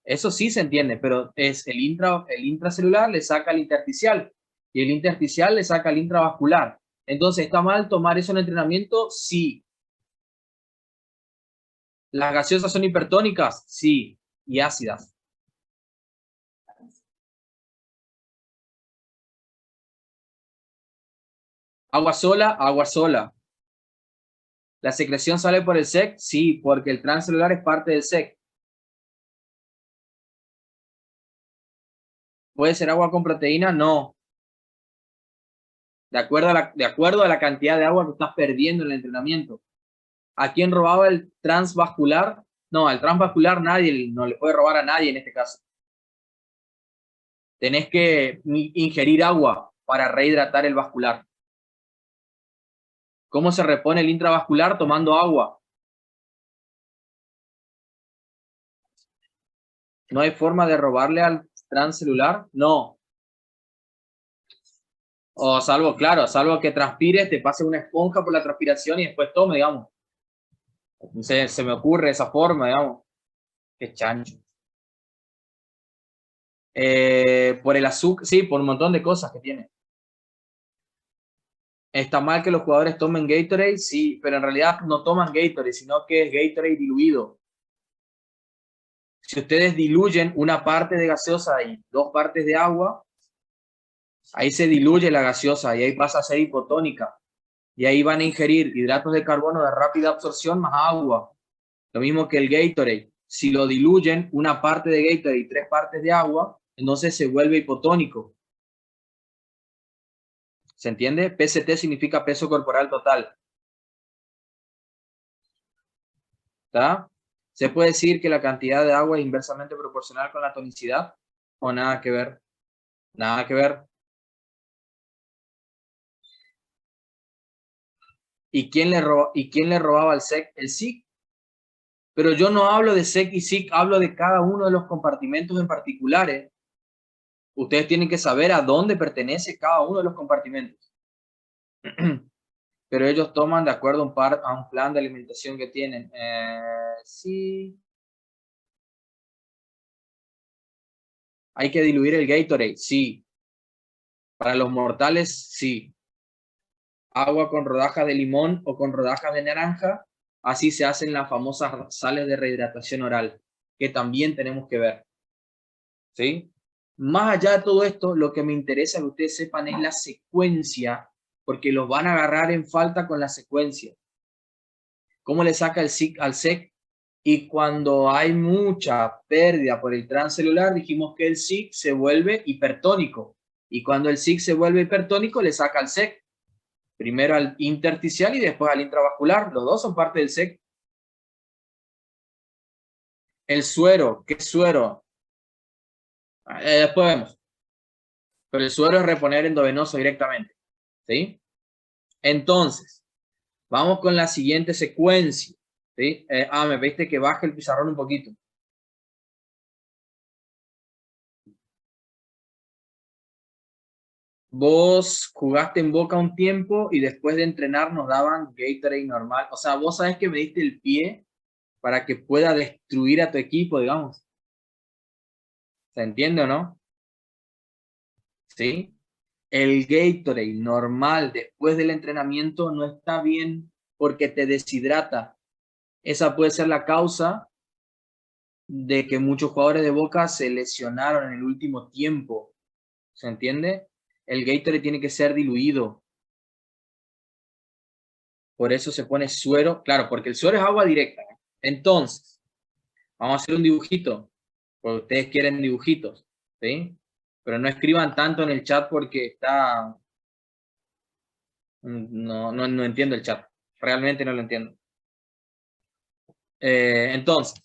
Eso sí se entiende, pero es el intracelular le saca al intersticial y el intersticial le saca al intravascular. Entonces, ¿está mal tomar eso en entrenamiento? Sí. ¿Las gaseosas son hipertónicas? Sí. Y ácidas. Agua sola, agua sola. ¿La secreción sale por el SEC? Sí, porque el transcelular es parte del SEC. ¿Puede ser agua con proteína? No. De acuerdo a la cantidad de agua que estás perdiendo en el entrenamiento. ¿A quién robaba el transvascular? No, al transvascular nadie, no le puede robar a nadie en este caso. Tenés que ingerir agua para rehidratar el vascular. ¿Cómo se repone el intravascular? Tomando agua. ¿No hay forma de robarle al transcelular? No. O salvo, claro, salvo que transpires, te pase una esponja por la transpiración y después tome, digamos. Se me ocurre esa forma, digamos. Qué chancho. Por el azúcar, sí, por un montón de cosas que tiene. ¿Está mal que los jugadores tomen Gatorade? Sí, pero en realidad no toman Gatorade, sino que es Gatorade diluido. Si ustedes diluyen una parte de gaseosa y dos partes de agua, ahí se diluye la gaseosa y ahí pasa a ser hipotónica. Y ahí van a ingerir hidratos de carbono de rápida absorción más agua. Lo mismo que el Gatorade. si lo diluyen, una parte de Gatorade y 3 partes de agua, entonces se vuelve hipotónico. ¿Se entiende? PCT significa peso corporal total. ¿Está? ¿Se puede decir que la cantidad de agua es inversamente proporcional con la tonicidad? ¿O nada que ver? Nada que ver. ¿Y quién le robaba al SEC? El SIC. Pero yo no hablo de SEC y SIC, hablo de cada uno de los compartimentos en particulares. Ustedes tienen que saber a dónde pertenece cada uno de los compartimentos. Pero ellos toman de acuerdo a un plan de alimentación que tienen. Sí. ¿Hay que diluir el Gatorade? Sí. Para los mortales, sí. Agua con rodajas de limón o con rodajas de naranja. Así se hacen las famosas sales de rehidratación oral, que también tenemos que ver. ¿Sí? Más allá de todo esto, lo que me interesa que ustedes sepan es la secuencia, porque los van a agarrar en falta con la secuencia. ¿Cómo le saca el SIC al SEC? Y cuando hay mucha pérdida por el transcelular, dijimos que el SIC se vuelve hipertónico. Y cuando el SIC se vuelve hipertónico, le saca al SEC. Primero al intersticial y después al intravascular. Los dos son parte del SEC. El suero, ¿qué suero? Después vemos. Pero el suero es reponer endovenoso directamente. ¿Sí? Entonces, vamos con la siguiente secuencia. ¿Sí? Me pediste que baje el pizarrón un poquito. Vos jugaste en Boca un tiempo y después de entrenar nos daban Gatorade normal. O sea, vos sabés que me diste el pie para que pueda destruir a tu equipo, digamos. ¿Se entiende o no? ¿Sí? El Gatorade normal después del entrenamiento no está bien porque te deshidrata. Esa puede ser la causa de que muchos jugadores de Boca se lesionaron en el último tiempo. ¿Se entiende? El Gatorade tiene que ser diluido. Por eso se pone suero. Claro, porque el suero es agua directa. Entonces, vamos a hacer un dibujito. Porque ustedes quieren dibujitos. ¿Sí? Pero no escriban tanto en el chat porque está... No entiendo el chat. Realmente no lo entiendo. Entonces,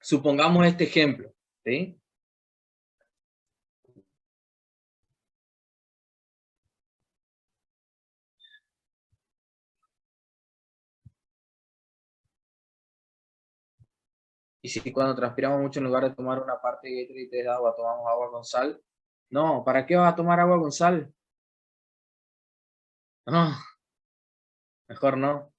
supongamos este ejemplo. ¿Sí? Y si cuando transpiramos mucho, en lugar de tomar una parte de Gatorade de agua, tomamos agua con sal. No, ¿para qué vas a tomar agua con sal? No, mejor no.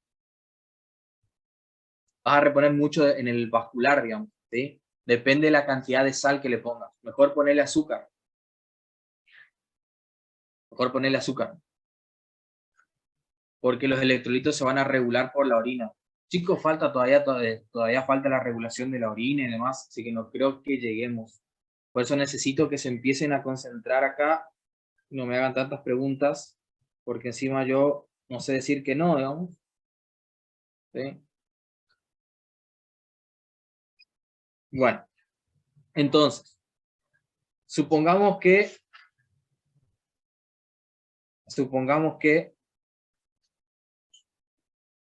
Vas a reponer mucho en el vascular, digamos. ¿Sí? Depende de la cantidad de sal que le pongas. Mejor ponerle azúcar. Mejor ponerle azúcar. Porque los electrolitos se van a regular por la orina. Chicos, falta todavía falta la regulación de la orina y demás, así que no creo que lleguemos. Por eso necesito que se empiecen a concentrar acá, no me hagan tantas preguntas, porque encima yo no sé decir que no, digamos. ¿Sí? Bueno, entonces, supongamos que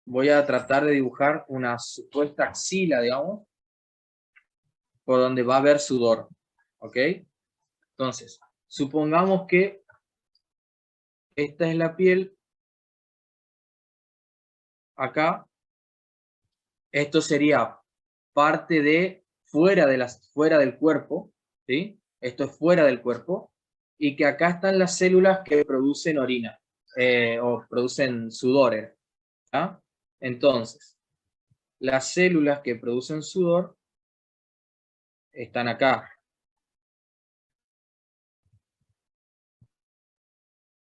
voy a tratar de dibujar una supuesta axila, digamos, por donde va a haber sudor. ¿Ok? Entonces, supongamos que esta es la piel, acá, esto sería parte de fuera del cuerpo, ¿sí? Esto es fuera del cuerpo, y que acá están las células que producen orina, o producen sudores, ¿ah? Entonces, las células que producen sudor están acá,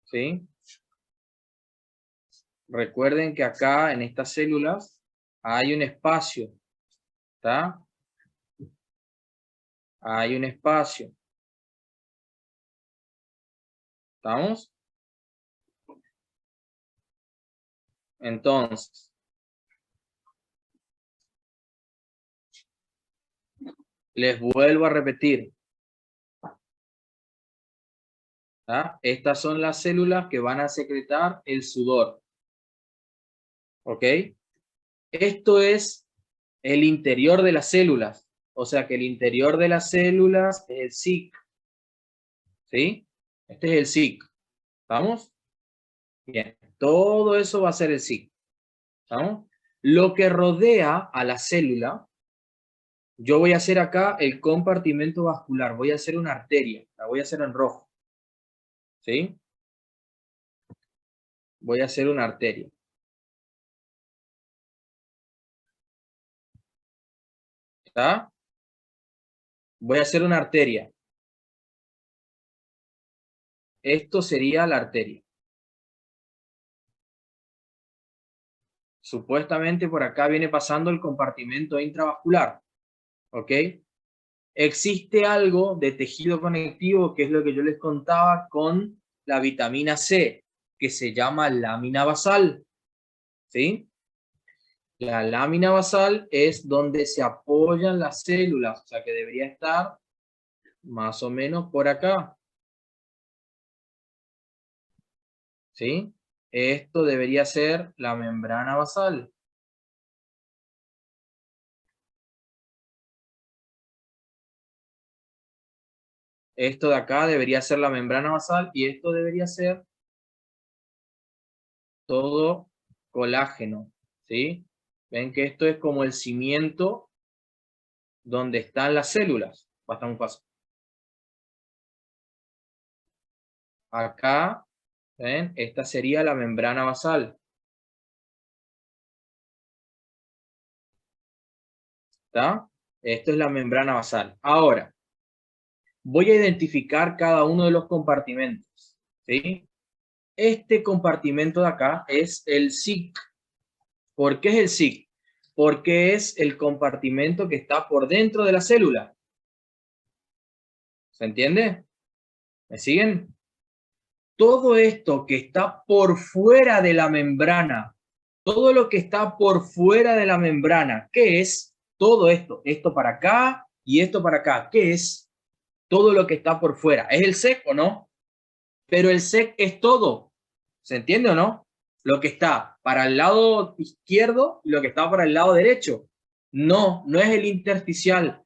¿sí? Recuerden que acá en estas células hay un espacio, ¿está? Hay un espacio. ¿Estamos? Entonces, Les vuelvo a repetir. ¿Tá? Estas son las células que van a secretar el sudor. ¿Ok? Esto es el interior de las células. O sea que el interior de las células es el SIC. ¿Sí? Este es el SIC. ¿Estamos? Bien. Todo eso va a ser el SIC. ¿Estamos? Lo que rodea a la célula, yo voy a hacer acá el compartimento vascular. Voy a hacer una arteria. La voy a hacer en rojo. ¿Sí? Voy a hacer una arteria. ¿Está? Voy a hacer una arteria. Esto sería la arteria. Supuestamente por acá viene pasando el compartimento intravascular. ¿Ok? Existe algo de tejido conectivo, que es lo que yo les contaba con la vitamina C, que se llama lámina basal. ¿Sí? La lámina basal es donde se apoyan las células, o sea que debería estar más o menos por acá. ¿Sí? Esto debería ser la membrana basal. Esto de acá debería ser la membrana basal y esto debería ser todo colágeno. ¿Sí? Ven que esto es como el cimiento donde están las células. Bastante fácil. Acá, ¿ven? Esta sería la membrana basal. ¿Está? Esto es la membrana basal. Ahora, voy a identificar cada uno de los compartimentos. ¿Sí? Este compartimento de acá es el SIC. ¿Por qué es el SIC? Porque es el compartimento que está por dentro de la célula. ¿Se entiende? ¿Me siguen? Todo esto que está por fuera de la membrana, todo lo que está por fuera de la membrana, ¿qué es? Todo esto, esto para acá y esto para acá, ¿qué es? Todo lo que está por fuera. ¿Es el SEC o no? Pero el SEC es todo. ¿Se entiende o no? Lo que está para el lado izquierdo y lo que está para el lado derecho. No, no es el intersticial.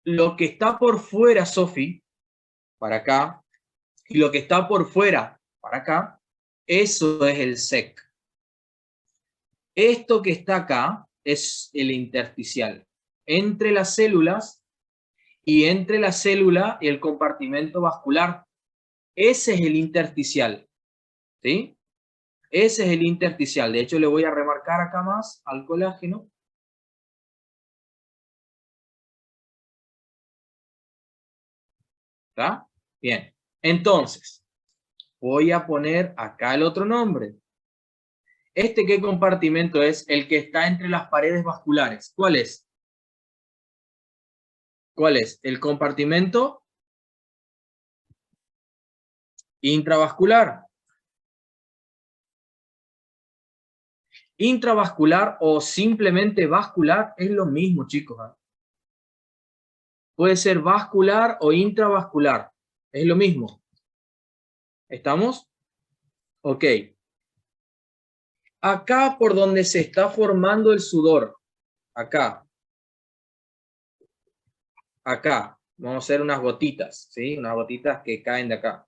Lo que está por fuera, Sofi, para acá, y lo que está por fuera, para acá, eso es el SEC. Esto que está acá es el intersticial. Entre las células y entre la célula y el compartimento vascular. Ese es el intersticial. ¿Sí? Ese es el intersticial. De hecho, le voy a remarcar acá más al colágeno. ¿Está? Bien. Entonces, voy a poner acá el otro nombre. ¿Este qué compartimento es? El que está entre las paredes vasculares. ¿Cuál es? ¿Cuál es? El compartimento intravascular. Intravascular o simplemente vascular es lo mismo, chicos. Puede ser vascular o intravascular. Es lo mismo. ¿Estamos? Ok. Acá por donde se está formando el sudor. Acá. Acá. Vamos a hacer unas gotitas, ¿sí? Unas gotitas que caen de acá.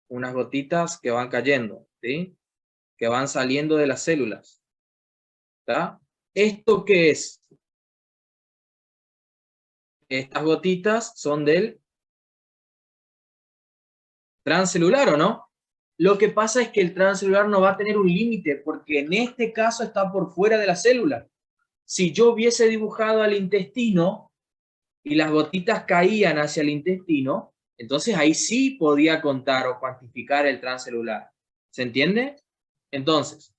Unas gotitas que van cayendo, ¿sí? Que van saliendo de las células. ¿Está? ¿Esto qué es? Estas gotitas son del transcelular, ¿o no? Lo que pasa es que el transcelular no va a tener un límite, porque en este caso está por fuera de la célula. Si yo hubiese dibujado al intestino y las gotitas caían hacia el intestino, entonces ahí sí podía contar o cuantificar el transcelular. ¿Se entiende? Entonces,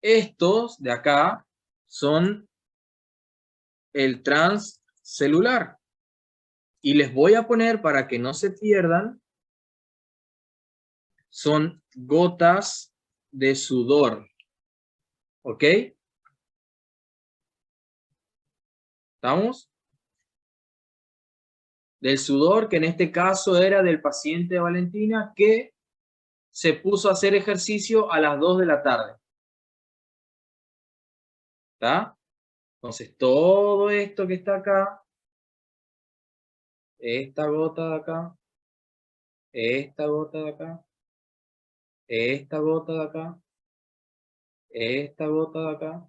estos de acá son el transcelular. Y les voy a poner para que no se pierdan, son gotas de sudor. ¿Ok? ¿Estamos? Del sudor, que en este caso era del paciente de Valentina, que se puso a hacer ejercicio a las 2 de la tarde. ¿Está? Entonces, todo esto que está acá, esta gota de acá, esta gota de acá, esta gota de acá, esta gota de acá,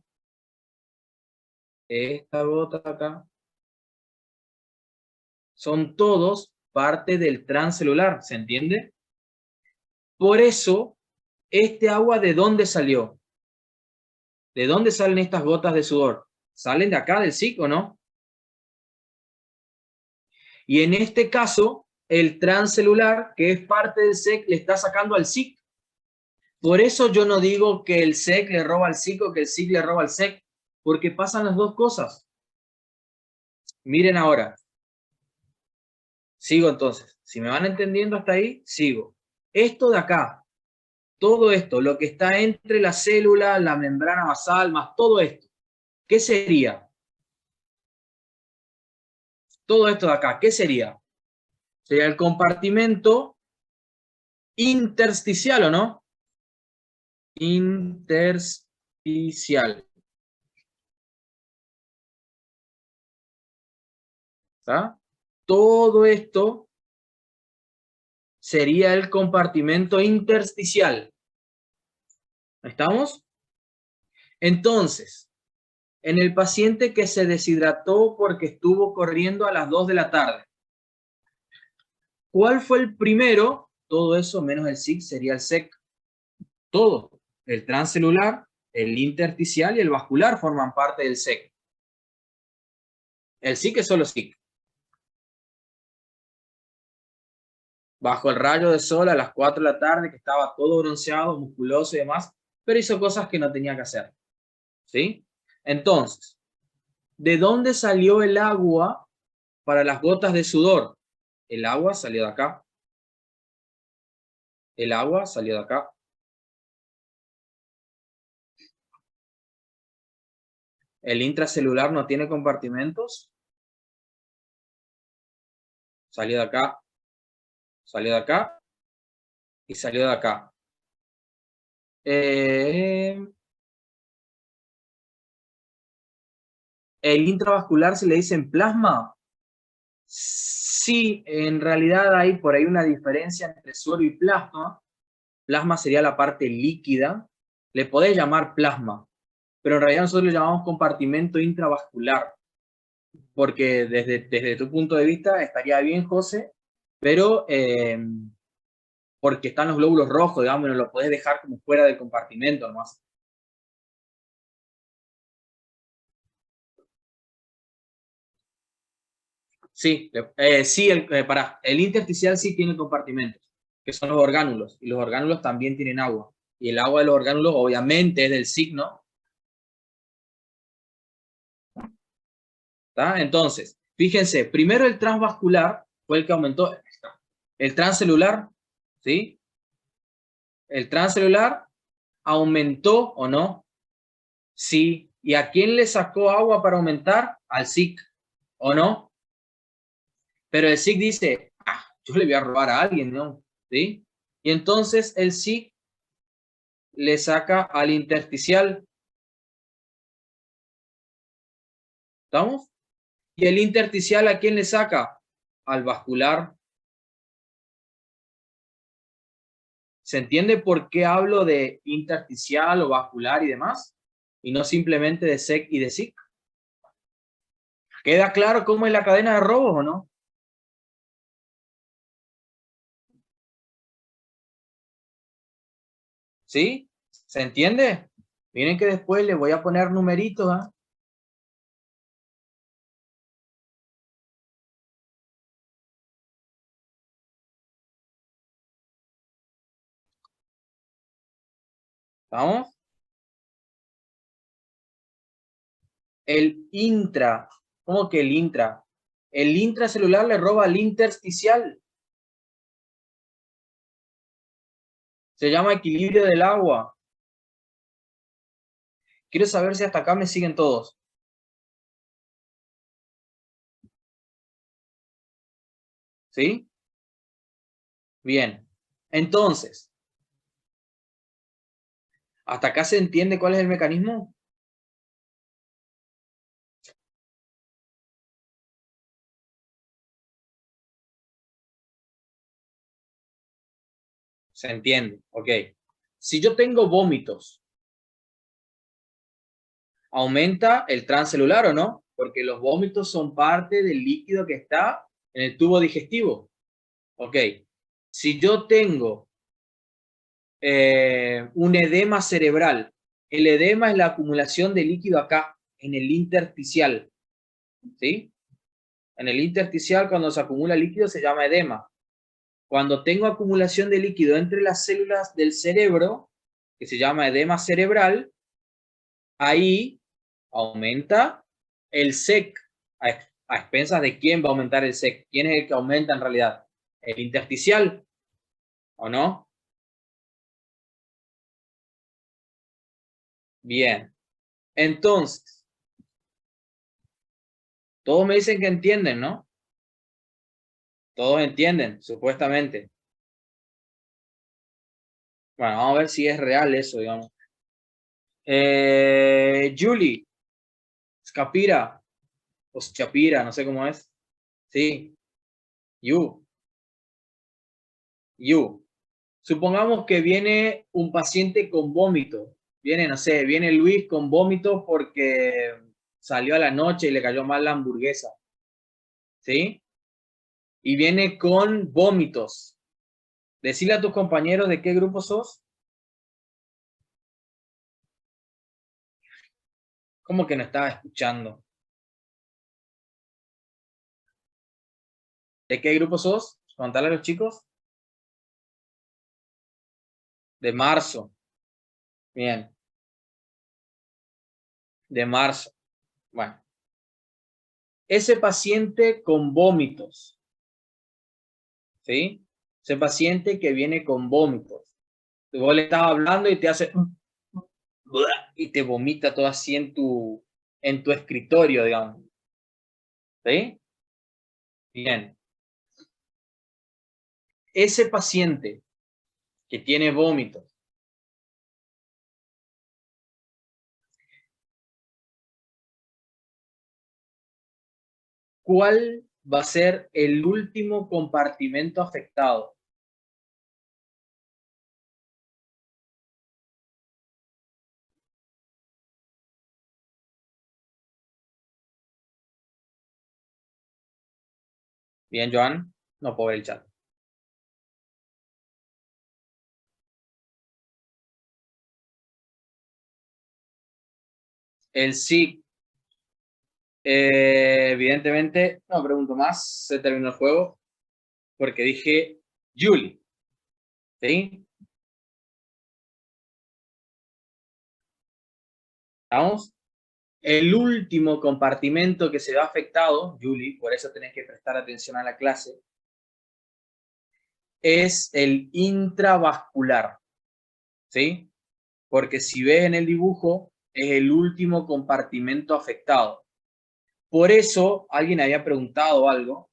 esta gota de acá, son todos parte del transcelular, ¿se entiende? Por eso, este agua, ¿de dónde salió? ¿De dónde salen estas gotas de sudor? ¿Salen de acá, del SIC o no? Y en este caso, el transcelular, que es parte del SEC, le está sacando al SIC. Por eso yo no digo que el SEC le roba al SIC o que el SIC le roba al SEC, porque pasan las dos cosas. Miren ahora. Sigo entonces. Si me van entendiendo hasta ahí, sigo. Esto de acá, todo esto, lo que está entre la célula, la membrana basal, más todo esto, ¿qué sería? Todo esto de acá, ¿qué sería? Sería el compartimento intersticial, ¿o no? Intersticial. ¿Está? Todo esto sería el compartimento intersticial. ¿Estamos? Entonces, en el paciente que se deshidrató porque estuvo corriendo a las 2 de la tarde, ¿cuál fue el primero? Todo eso menos el SIC sería el SEC. Todo. El transcelular, el intersticial y el vascular forman parte del SEC. El SIC es solo SIC. Bajo el rayo de sol a las 4 de la tarde, que estaba todo bronceado, musculoso y demás, pero hizo cosas que no tenía que hacer. ¿Sí? Entonces, ¿de dónde salió el agua para las gotas de sudor? El agua salió de acá. El agua salió de acá. El intracelular no tiene compartimentos. Salió de acá. Salió de acá. Y salió de acá. ¿El intravascular se le dice en plasma? Sí, en realidad hay por ahí una diferencia entre suero y plasma. Plasma sería la parte líquida. Le podés llamar plasma, pero en realidad nosotros le llamamos compartimento intravascular, porque desde tu punto de vista estaría bien, José, pero porque están los glóbulos rojos, digamos, no lo podés dejar como fuera del compartimento nomás. Sí, sí, el intersticial sí tiene compartimentos, que son los orgánulos, y los orgánulos también tienen agua. Y el agua de los orgánulos obviamente es del signo. ¿Tá? Entonces, fíjense, primero el transvascular fue el que aumentó. El transcelular, ¿sí? El transcelular aumentó o no. Sí. ¿Y a quién le sacó agua para aumentar? Al SIC, ¿o no? Pero el SIC dice, ah, yo le voy a robar a alguien, ¿no? ¿Sí? Y entonces el SIC le saca al intersticial. ¿Estamos? ¿Y el intersticial a quién le saca? Al vascular. ¿Se entiende por qué hablo de intersticial o vascular y demás? Y no simplemente de SEC y de SIC. ¿Queda claro cómo es la cadena de robos o no? ¿Sí? ¿Se entiende? Miren que después le voy a poner numeritos, ¿eh? ¿Vamos? El intra. ¿Cómo que el intra? El intracelular le roba al intersticial. Se llama equilibrio del agua. Quiero saber si hasta acá me siguen todos. ¿Sí? Bien. Entonces, ¿hasta acá se entiende cuál es el mecanismo? Se entiende, ok. Si yo tengo vómitos, ¿aumenta el transcelular o no? Porque los vómitos son parte del líquido que está en el tubo digestivo. Ok. Si yo tengo un edema cerebral, el edema es la acumulación de líquido acá, en el intersticial. ¿Sí? En el intersticial, cuando se acumula líquido, se llama edema. Cuando tengo acumulación de líquido entre las células del cerebro, que se llama edema cerebral, ahí aumenta el SEC. ¿A expensas de quién va a aumentar el SEC? ¿Quién es el que aumenta en realidad? ¿El intersticial o no? Bien. Entonces, todos me dicen que entienden, ¿no? Todos entienden, supuestamente. Bueno, vamos a ver si es real eso, digamos. Julie, Scapira, o Chapira, no sé cómo es. Sí, you. Supongamos que viene un paciente con vómito. Viene, no sé, viene Luis con vómito porque salió a la noche y le cayó mal la hamburguesa. ¿Sí? Y viene con vómitos. Decile a tus compañeros de qué grupo sos. ¿Cómo que no estaba escuchando? ¿De qué grupo sos? Contale a los chicos. De marzo. Bien. De marzo. Bueno. Ese paciente con vómitos. ¿Sí? Ese paciente que viene con vómitos. Vos le estás hablando y te hace y te vomita todo así en tu escritorio, digamos. ¿Sí? Bien. Ese paciente que tiene vómitos, ¿cuál va a ser el último compartimento afectado? Bien, Joan. No puedo ver el chat. El sí. Evidentemente, no pregunto más. Se terminó el juego. Porque dije Julie. ¿Sí? ¿Estamos? El último compartimento que se ve afectado, Julie, por eso tenés que prestar atención a la clase, es el intravascular. ¿Sí? Porque si ves en el dibujo, es el último compartimento afectado. Por eso, alguien había preguntado algo.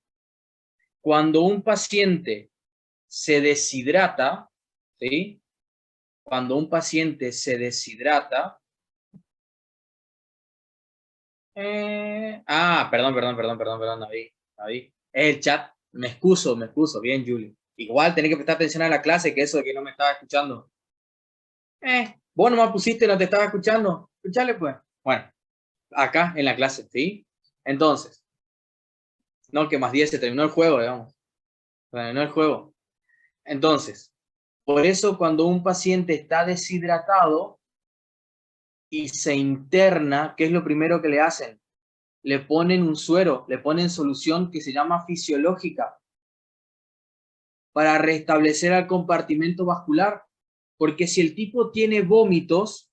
Cuando un paciente se deshidrata, ¿sí? Cuando un paciente se deshidrata, perdón, David. Es el chat, me excuso, bien, Julie. Igual tenés que prestar atención a la clase, que eso de que no me estaba escuchando. Vos nomás pusiste, no te estaba escuchando. Escuchale, pues. Bueno, acá en la clase, ¿sí? Entonces, no, que más 10 se terminó el juego, digamos. Se terminó el juego. Entonces, por eso cuando un paciente está deshidratado y se interna, ¿qué es lo primero que le hacen? Le ponen un suero, le ponen solución que se llama fisiológica para restablecer al compartimento vascular. Porque si el tipo tiene vómitos,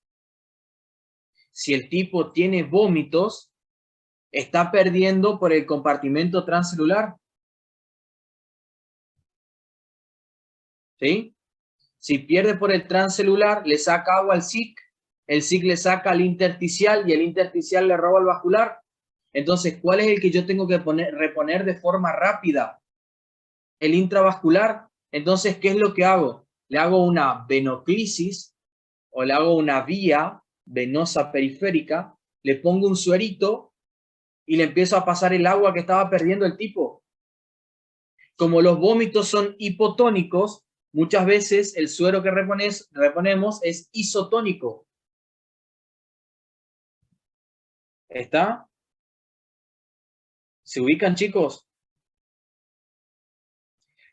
está perdiendo por el compartimento transcelular. ¿Sí? Si pierde por el transcelular, le saca agua al SIC el SIC le saca al intersticial y el intersticial le roba al vascular. Entonces, ¿cuál es el que yo tengo que reponer de forma rápida? El intravascular. Entonces, ¿qué es lo que hago? Le hago una venoclisis o le hago una vía venosa periférica, le pongo un suerito y le empiezo a pasar el agua que estaba perdiendo el tipo. Como los vómitos son hipotónicos, muchas veces el suero que reponemos es isotónico. ¿Está? ¿Se ubican, chicos?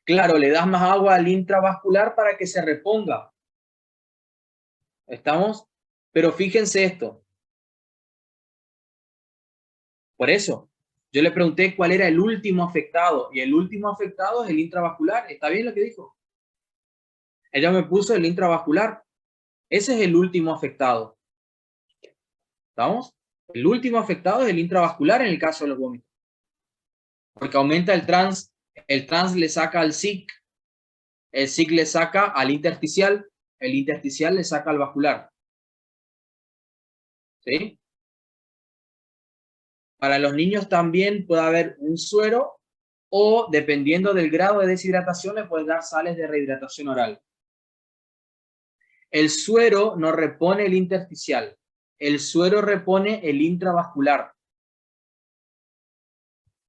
Claro, le das más agua al intravascular para que se reponga. ¿Estamos? Pero fíjense esto. Por eso, yo le pregunté cuál era el último afectado, y el último afectado es el intravascular. ¿Está bien lo que dijo? Ella me puso el intravascular. Ese es el último afectado. ¿Estamos? El último afectado es el intravascular en el caso de los vómitos. Porque aumenta el trans le saca al SIC, el SIC le saca al intersticial, el intersticial le saca al vascular. ¿Sí? Para los niños también puede haber un suero o, dependiendo del grado de deshidratación, le puedes dar sales de rehidratación oral. El suero no repone el intersticial, el suero repone el intravascular,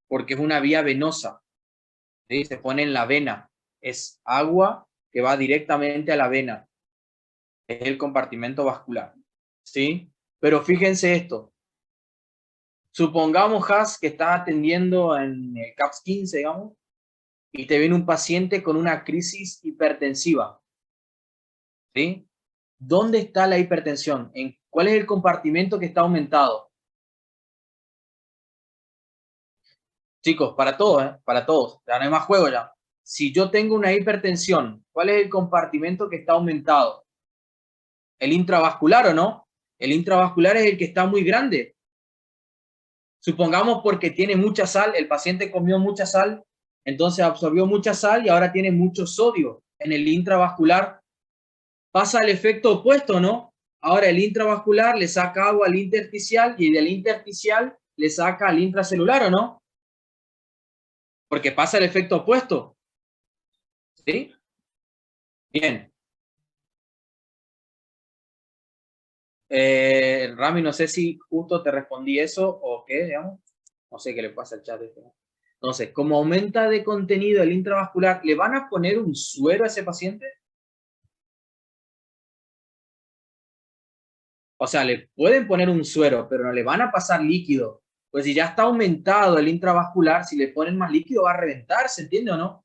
porque es una vía venosa, ¿sí? Se pone en la vena, es agua que va directamente a la vena, es el compartimento vascular, ¿sí? Pero fíjense esto, supongamos, Has, que estás atendiendo en el CAPS 15, digamos, y te viene un paciente con una crisis hipertensiva, ¿sí? ¿Dónde está la hipertensión? ¿Cuál es el compartimento que está aumentado? Chicos, para todos, ¿eh? Para todos, ya no hay más juego ya. Si yo tengo una hipertensión, ¿cuál es el compartimento que está aumentado? ¿El intravascular o no? El intravascular es el que está muy grande. Supongamos porque tiene mucha sal, el paciente comió mucha sal, entonces absorbió mucha sal y ahora tiene mucho sodio en el intravascular. Pasa el efecto opuesto, ¿no? Ahora el intravascular le saca agua al intersticial y del intersticial le saca al intracelular, ¿o no? Porque pasa el efecto opuesto. ¿Sí? Bien. Rami, no sé si justo te respondí eso o qué, digamos. No sé qué le pasa al chat. Entonces, como aumenta de contenido el intravascular, ¿le van a poner un suero a ese paciente? O sea, le pueden poner un suero, pero no le van a pasar líquido. Pues si ya está aumentado el intravascular, si le ponen más líquido va a reventar, ¿se entiende o no?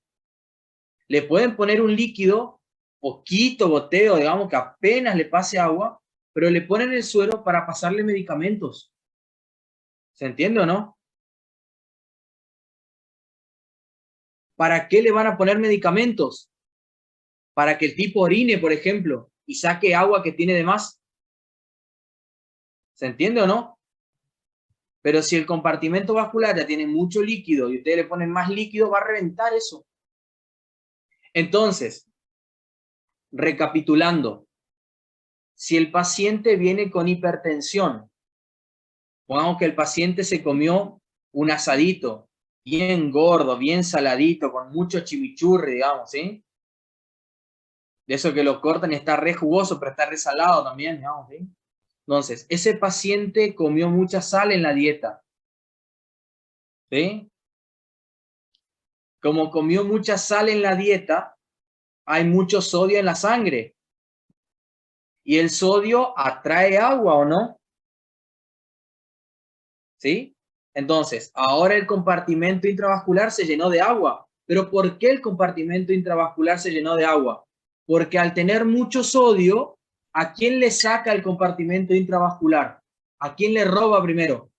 Le pueden poner un líquido, poquito goteo, digamos que apenas le pase agua, pero le ponen el suero para pasarle medicamentos. ¿Se entiende o no? ¿Para qué le van a poner medicamentos? Para que el tipo orine, por ejemplo, y saque agua que tiene de más. ¿Se entiende o no? Pero si el compartimento vascular ya tiene mucho líquido y ustedes le ponen más líquido, va a reventar eso. Entonces, recapitulando, si el paciente viene con hipertensión, pongamos que el paciente se comió un asadito, bien gordo, bien saladito, con mucho chimichurri, digamos, ¿sí? De eso que lo cortan y está re jugoso, pero está re salado también, digamos, ¿sí? Entonces, ese paciente comió mucha sal en la dieta, ¿sí? Como comió mucha sal en la dieta, hay mucho sodio en la sangre. Y el sodio atrae agua, ¿o no? ¿Sí? Entonces, ahora el compartimento intravascular se llenó de agua. ¿Pero por qué el compartimento intravascular se llenó de agua? Porque al tener mucho sodio, ¿a quién le saca el compartimento intravascular? ¿A quién le roba primero?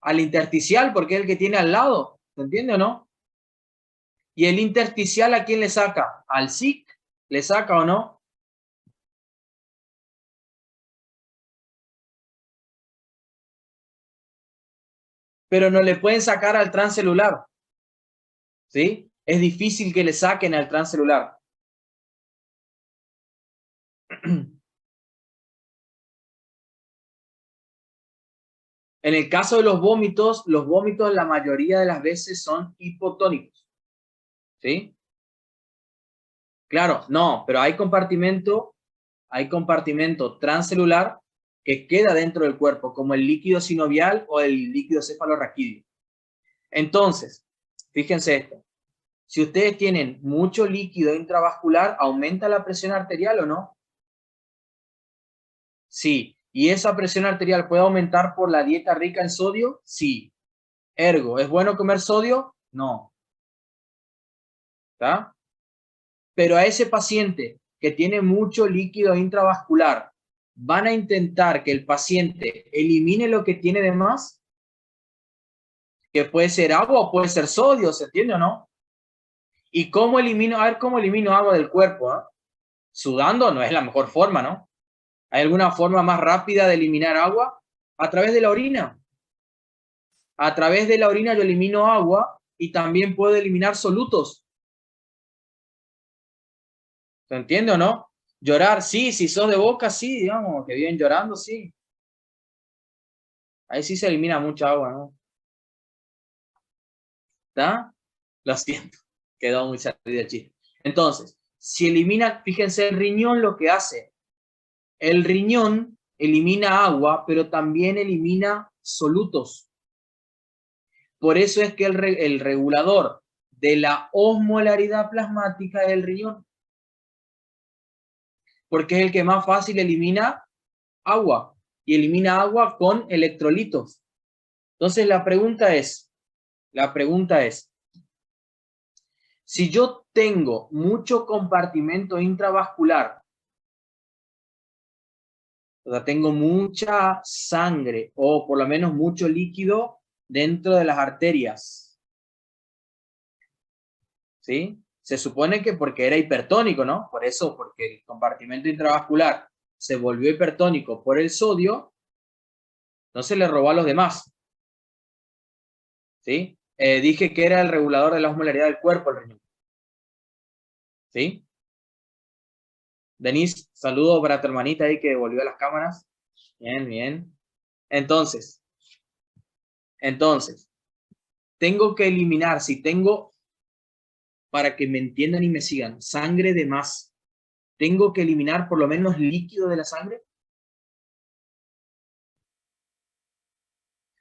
Al intersticial, porque es el que tiene al lado. ¿Se entiende o no? ¿Y el intersticial a quién le saca? ¿Al SIC? ¿Le saca o no? Pero no le pueden sacar al transcelular. ¿Sí? Es difícil que le saquen al transcelular. En el caso de los vómitos la mayoría de las veces son hipotónicos. ¿Sí? Claro, no, pero hay compartimento transcelular que queda dentro del cuerpo, como el líquido sinovial o el líquido cefalorraquídeo. Entonces, fíjense esto. Si ustedes tienen mucho líquido intravascular, ¿aumenta la presión arterial o no? Sí. ¿Y esa presión arterial puede aumentar por la dieta rica en sodio? Sí. Ergo, ¿es bueno comer sodio? No. ¿Está? Pero a ese paciente que tiene mucho líquido intravascular, ¿van a intentar que el paciente elimine lo que tiene de más? Que puede ser agua o puede ser sodio, ¿se entiende o no? ¿Y cómo elimino? A ver, ¿cómo elimino agua del cuerpo? Sudando no es la mejor forma, ¿no? ¿Hay alguna forma más rápida de eliminar agua? A través de la orina. A través de la orina yo elimino agua y también puedo eliminar solutos. ¿Se entiende o no? Llorar, sí, si sos de Boca, sí, digamos, que viven llorando, sí. Ahí sí se elimina mucha agua, ¿no? ¿Está? Lo siento, quedó muy salido el chiste. Entonces, si elimina, fíjense el riñón lo que hace. El riñón elimina agua, pero también elimina solutos. Por eso es que el regulador de la osmolaridad plasmática es el riñón. Porque es el que más fácil elimina agua. Y elimina agua con electrolitos. Entonces la pregunta es, si yo tengo mucho compartimento intravascular, o sea, tengo mucha sangre o por lo menos mucho líquido dentro de las arterias, ¿sí? Se supone que porque era hipertónico, ¿no? Por eso, porque el compartimento intravascular se volvió hipertónico por el sodio, no se le robó a los demás, ¿sí? Dije que era el regulador de la osmolaridad del cuerpo, el riñón, ¿sí? Denise, saludo para tu hermanita ahí que volvió a las cámaras. Bien, bien. Entonces, tengo que eliminar, si tengo, para que me entiendan y me sigan, sangre de más, tengo que eliminar por lo menos líquido de la sangre.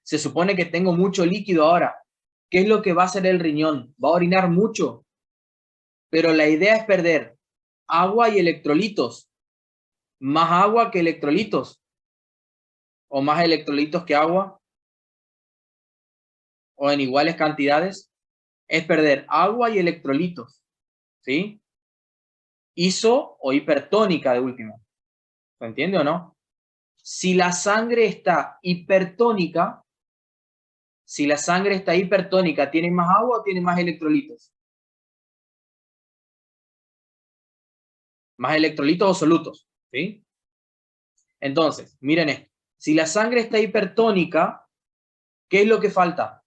Se supone que tengo mucho líquido ahora. ¿Qué es lo que va a hacer el riñón? Va a orinar mucho, pero la idea es perder agua y electrolitos. Más agua que electrolitos. O más electrolitos que agua. O en iguales cantidades. Es perder agua y electrolitos. ¿Sí? Iso o hipertónica de último. ¿Se entiende o no? Si la sangre está hipertónica, ¿tiene más agua o tiene más electrolitos? Más electrolitos o solutos, ¿sí? Entonces, miren esto. Si la sangre está hipertónica, ¿qué es lo que falta?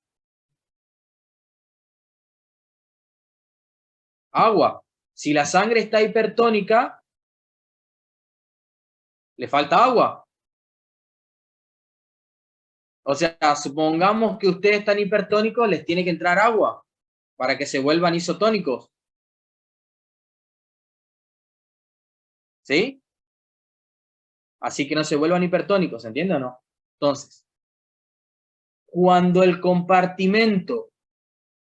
Agua. Si la sangre está hipertónica, le falta agua. O sea, supongamos que ustedes están hipertónicos, les tiene que entrar agua para que se vuelvan isotónicos. ¿Sí? Así que no se vuelvan hipertónicos, ¿entiende o no? Entonces, cuando el compartimento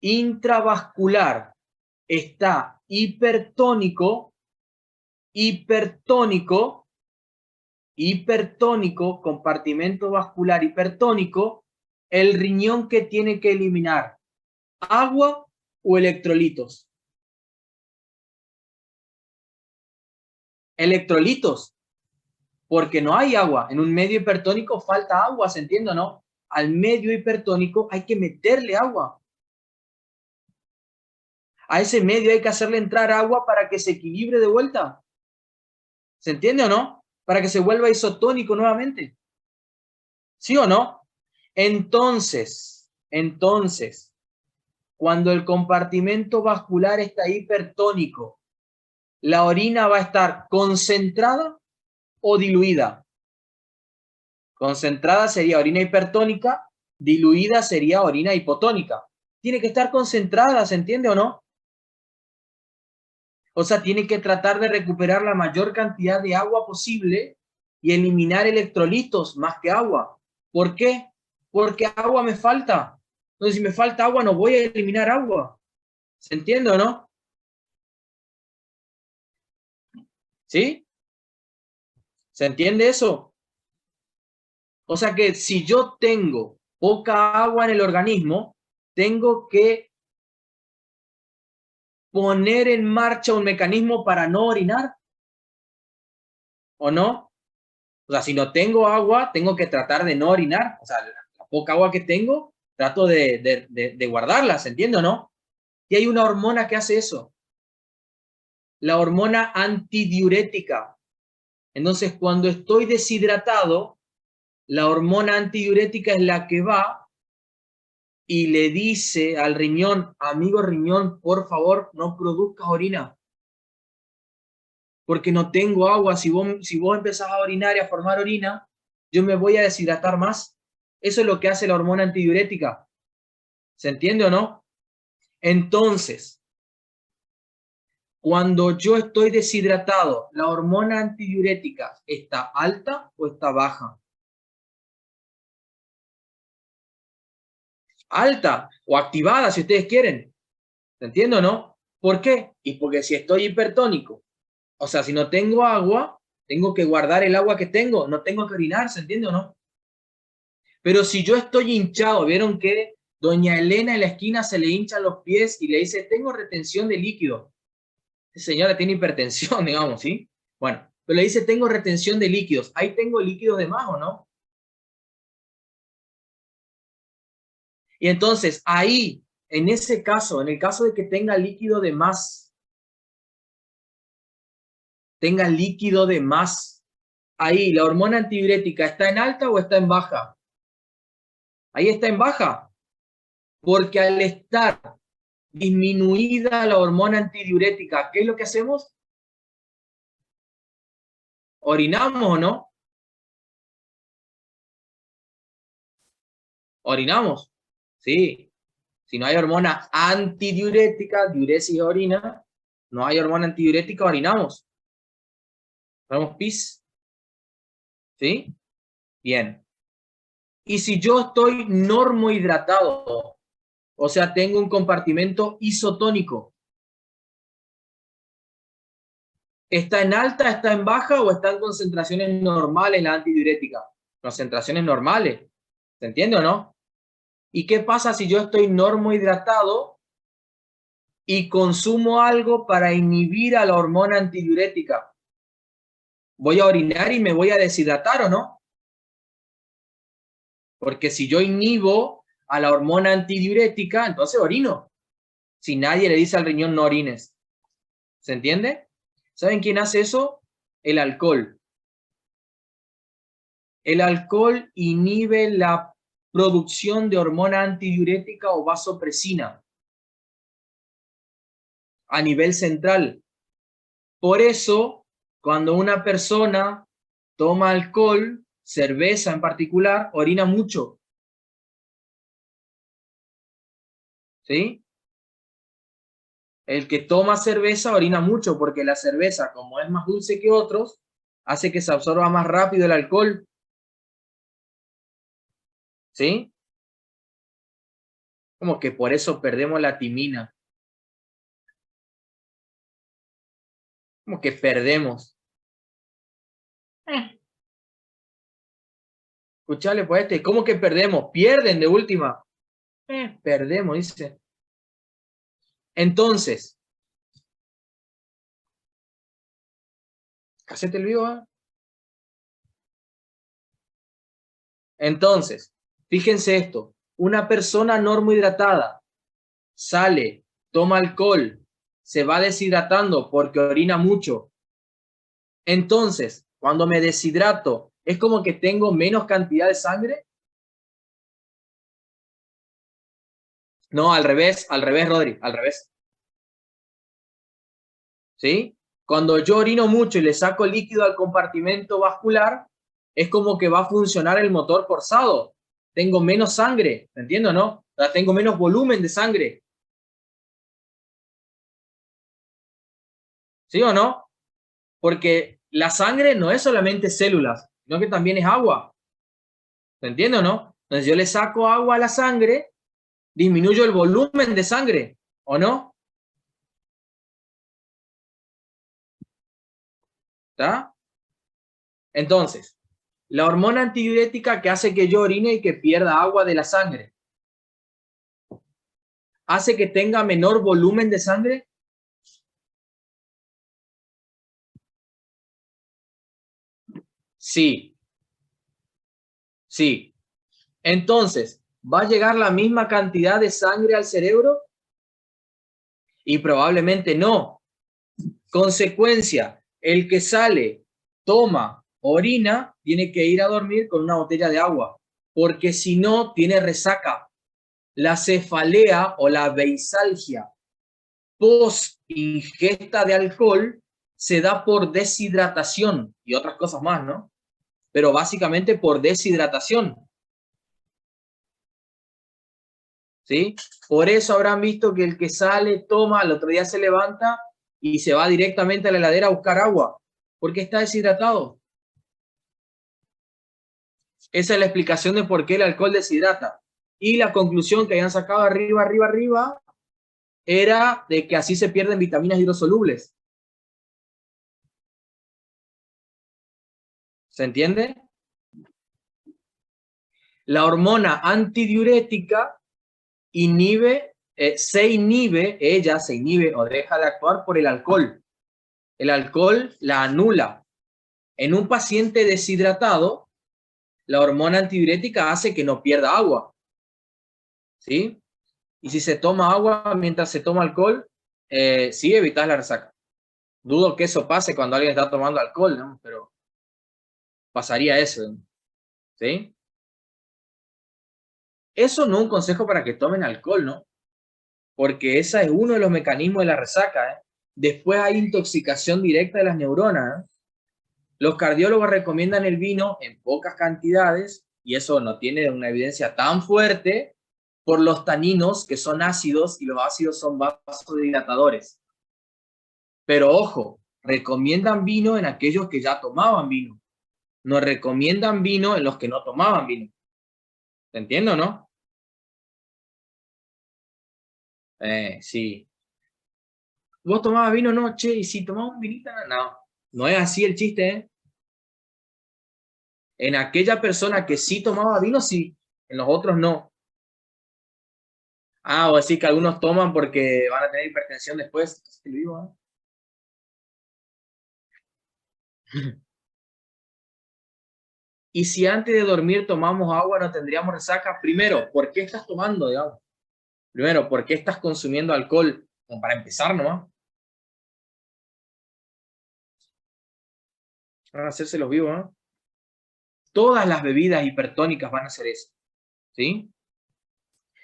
intravascular está hipertónico, compartimento vascular hipertónico, el riñón que tiene que eliminar, agua o electrolitos. Electrolitos, porque no hay agua. En un medio hipertónico falta agua, ¿se entiende o no? Al medio hipertónico hay que meterle agua. A ese medio hay que hacerle entrar agua para que se equilibre de vuelta. ¿Se entiende o no? Para que se vuelva isotónico nuevamente. ¿Sí o no? Entonces, cuando el compartimento vascular está hipertónico, ¿la orina va a estar concentrada o diluida? Concentrada sería orina hipertónica, diluida sería orina hipotónica. Tiene que estar concentrada, ¿se entiende o no? O sea, tiene que tratar de recuperar la mayor cantidad de agua posible y eliminar electrolitos más que agua. ¿Por qué? Porque agua me falta. Entonces, si me falta agua, no voy a eliminar agua. ¿Se entiende o no? ¿Sí? ¿Se entiende eso? O sea que si yo tengo poca agua en el organismo, tengo que poner en marcha un mecanismo para no orinar, ¿o no? O sea, si no tengo agua, tengo que tratar de no orinar. O sea, la poca agua que tengo, trato de guardarla, ¿se entiende o no? Y hay una hormona que hace eso, la hormona antidiurética. Entonces, cuando estoy deshidratado, la hormona antidiurética es la que va y le dice al riñón, amigo riñón, por favor, no produzcas orina, porque no tengo agua. Si vos empezás a orinar y a formar orina, yo me voy a deshidratar más. Eso es lo que hace la hormona antidiurética. ¿Se entiende o no? Entonces, cuando yo estoy deshidratado, ¿la hormona antidiurética está alta o está baja? Alta o activada, si ustedes quieren. ¿Se entiende o no? ¿Por qué? Y porque si estoy hipertónico, o sea, si no tengo agua, tengo que guardar el agua que tengo, no tengo que orinar, ¿se entiende o no? Pero si yo estoy hinchado, ¿vieron que doña Elena en la esquina se le hinchan los pies y le dice, tengo retención de líquido? Esa señora tiene hipertensión, digamos, ¿sí? Bueno, pero le dice, tengo retención de líquidos. Ahí tengo líquidos de más, ¿o no? Y entonces, ahí, en ese caso, en el caso de que tenga líquido de más, ahí, ¿la hormona antidiurética está en alta o está en baja? Ahí está en baja, porque al estar disminuida la hormona antidiurética, ¿qué es lo que hacemos? ¿Orinamos o no? ¿Orinamos? Sí. Si no hay hormona antidiurética, diuresis orina, no hay hormona antidiurética, orinamos. Hacemos pis. ¿Sí? Bien. Y si yo estoy normohidratado, o sea, tengo un compartimento isotónico, ¿está en alta, está en baja o está en concentraciones normales la antidiurética? Concentraciones normales. ¿Se entiende o no? ¿Y qué pasa si yo estoy normohidratado y consumo algo para inhibir a la hormona antidiurética? ¿Voy a orinar y me voy a deshidratar o no? Porque si yo inhibo a la hormona antidiurética, entonces orino. Si nadie le dice al riñón no orines. ¿Se entiende? ¿Saben quién hace eso? El alcohol. El alcohol inhibe la producción de hormona antidiurética o vasopresina a nivel central. Por eso, cuando una persona toma alcohol, cerveza en particular, orina mucho. ¿Sí? El que toma cerveza orina mucho porque la cerveza, como es más dulce que otros, hace que se absorba más rápido el alcohol. ¿Sí? Como que por eso perdemos la timina. Como que perdemos. Escuchale pues este, ¿cómo que perdemos? Pierden de última. Perdemos, dice. Entonces, hacete el vivo, ¿eh? Entonces, fíjense esto. Una persona normohidratada sale, toma alcohol, se va deshidratando porque orina mucho. Entonces, cuando me deshidrato, ¿es como que tengo menos cantidad de sangre? No, al revés, Rodri, al revés. ¿Sí? Cuando yo orino mucho y le saco líquido al compartimento vascular, es como que va a funcionar el motor forzado. Tengo menos sangre, ¿me entiendo, no? O sea, tengo menos volumen de sangre. ¿Sí o no? Porque la sangre no es solamente células, sino que también es agua. ¿Se entiende o no? Entonces yo le saco agua a la sangre, disminuyo el volumen de sangre, ¿o no? ¿Está? Entonces, la hormona antidiurética que hace que yo orine y que pierda agua de la sangre, ¿hace que tenga menor volumen de sangre? Sí, sí. Entonces, ¿va a llegar la misma cantidad de sangre al cerebro? Y probablemente no. Consecuencia, el que sale, toma, orina, tiene que ir a dormir con una botella de agua, porque si no, tiene resaca. La cefalea o la beisalgia post ingesta de alcohol se da por deshidratación y otras cosas más, ¿no? Pero básicamente por deshidratación, ¿sí? Por eso habrán visto que el que sale, toma, al otro día se levanta y se va directamente a la heladera a buscar agua, porque está deshidratado. Esa es la explicación de por qué el alcohol deshidrata. Y la conclusión que habían sacado arriba, era de que así se pierden vitaminas hidrosolubles. ¿Se entiende? La hormona antidiurética ella se inhibe o deja de actuar por el alcohol. El alcohol la anula. En un paciente deshidratado, la hormona antidiurética hace que no pierda agua. ¿Sí? Y si se toma agua mientras se toma alcohol, sí evitas la resaca. Dudo que eso pase cuando alguien está tomando alcohol, ¿no? Pero pasaría eso, ¿sí? Eso no es un consejo para que tomen alcohol, ¿no? Porque ese es uno de los mecanismos de la resaca, ¿eh? Después hay intoxicación directa de las neuronas, ¿eh? Los cardiólogos recomiendan el vino en pocas cantidades, y eso no tiene una evidencia tan fuerte, por los taninos que son ácidos, y los ácidos son vasodilatadores. Pero ojo, recomiendan vino en aquellos que ya tomaban vino. No recomiendan vino en los que no tomaban vino. ¿Te entiendo, no? Sí. ¿Vos tomabas vino? No, che, y si tomabas un vinito, no. No es así el chiste, ¿eh? En aquella persona que sí tomaba vino, sí. En los otros no. Ah, o así que algunos toman porque van a tener hipertensión después. ¿Qué le digo, eh? Y si antes de dormir tomamos agua, no tendríamos resaca. Primero, ¿por qué estás tomando, digamos? Primero, ¿por qué estás consumiendo alcohol? Como para empezar, ¿no? Van a hacerse los vivos, ¿no? Todas las bebidas hipertónicas van a hacer eso, ¿sí?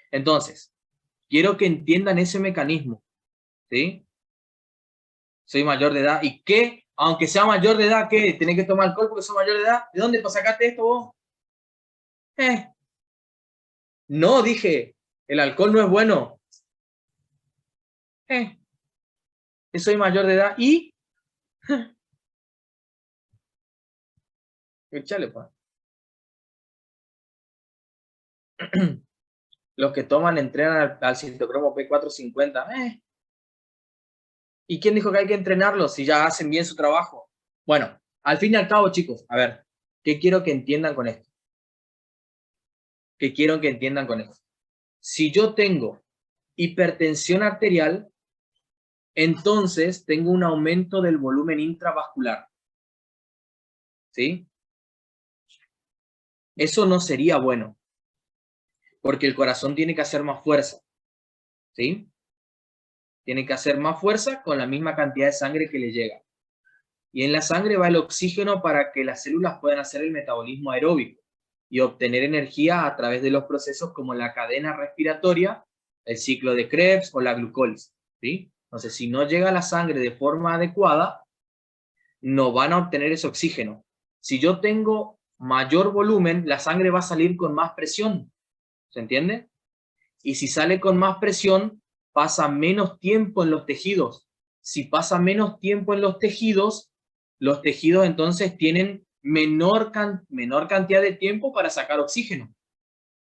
Entonces, quiero que entiendan ese mecanismo, ¿sí? Soy mayor de edad. ¿Y qué? Aunque sea mayor de edad, ¿qué? ¿Tenés que tomar alcohol porque soy mayor de edad? ¿De dónde sacaste esto vos? No, dije, el alcohol no es bueno. Que soy mayor de edad y... Échale, pues. Los que toman entrenan al citocromo P450. ¿Y quién dijo que hay que entrenarlos si ya hacen bien su trabajo? Bueno, al fin y al cabo, chicos, a ver, ¿qué quiero que entiendan con esto? ¿Qué quiero que entiendan con esto? Si yo tengo hipertensión arterial, entonces tengo un aumento del volumen intravascular. ¿Sí? Eso no sería bueno, porque el corazón tiene que hacer más fuerza. ¿Sí? Tiene que hacer más fuerza con la misma cantidad de sangre que le llega. Y en la sangre va el oxígeno para que las células puedan hacer el metabolismo aeróbico y obtener energía a través de los procesos como la cadena respiratoria, el ciclo de Krebs o la glucólisis, ¿sí? Entonces, si no llega la sangre de forma adecuada, no van a obtener ese oxígeno. Si yo tengo mayor volumen, la sangre va a salir con más presión. ¿Se entiende? Y si sale con más presión, pasa menos tiempo en los tejidos. Si pasa menos tiempo en los tejidos entonces tienen menor cantidad de tiempo para sacar oxígeno.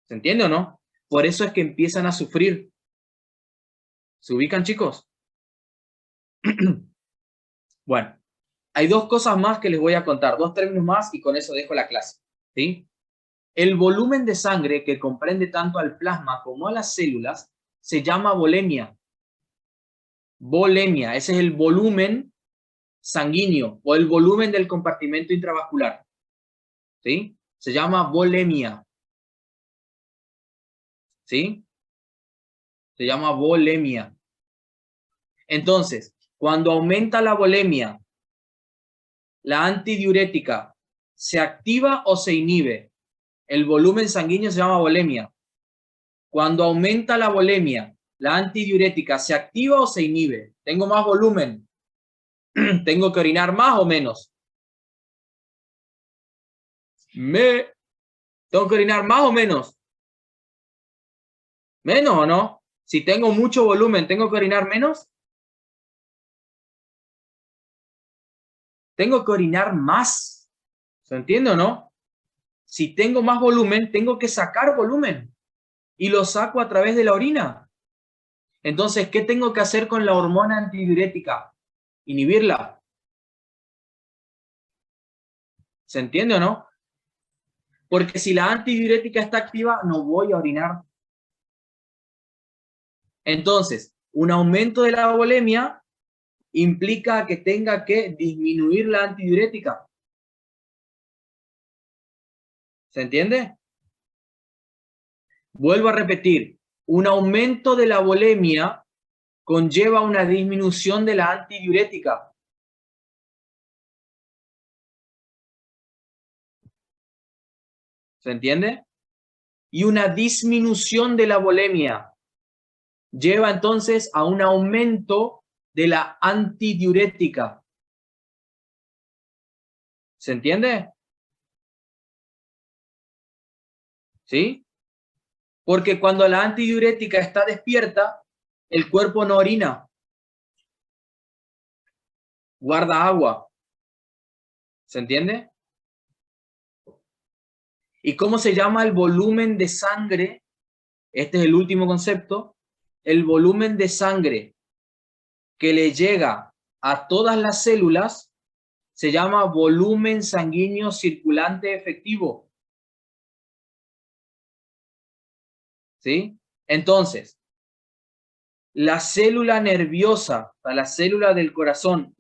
¿Se entiende o no? Por eso es que empiezan a sufrir. ¿Se ubican, chicos? Bueno, hay dos cosas más que les voy a contar, dos términos más y con eso dejo la clase. ¿Sí? El volumen de sangre que comprende tanto al plasma como a las células se llama volemia. Volemia, ese es el volumen sanguíneo o el volumen del compartimento intravascular. ¿Sí? Se llama volemia. ¿Sí? Se llama volemia. Entonces, cuando aumenta la volemia, la antidiurética, ¿se activa o se inhibe? El volumen sanguíneo se llama volemia. Cuando aumenta la volemia, la antidiurética, ¿se activa o se inhibe? ¿Tengo más volumen? ¿Tengo que orinar más o menos? ¿Tengo que orinar más o menos? ¿Menos o no? Si tengo mucho volumen, ¿tengo que orinar menos? Tengo que orinar más. ¿Se entiende o no? Si tengo más volumen, tengo que sacar volumen. Y lo saco a través de la orina. Entonces, ¿qué tengo que hacer con la hormona antidiurética? Inhibirla. ¿Se entiende o no? Porque si la antidiurética está activa, no voy a orinar. Entonces, un aumento de la volemia implica que tenga que disminuir la antidiurética. ¿Se entiende? Vuelvo a repetir, un aumento de la volemia conlleva una disminución de la antidiurética. ¿Se entiende? Y una disminución de la volemia lleva entonces a un aumento de la antidiurética. ¿Se entiende? ¿Sí? Porque cuando la antidiurética está despierta, el cuerpo no orina. Guarda agua. ¿Se entiende? ¿Y cómo se llama el volumen de sangre? Este es el último concepto. El volumen de sangre que le llega a todas las células se llama volumen sanguíneo circulante efectivo. ¿Sí? Entonces, la célula nerviosa, la célula del corazón,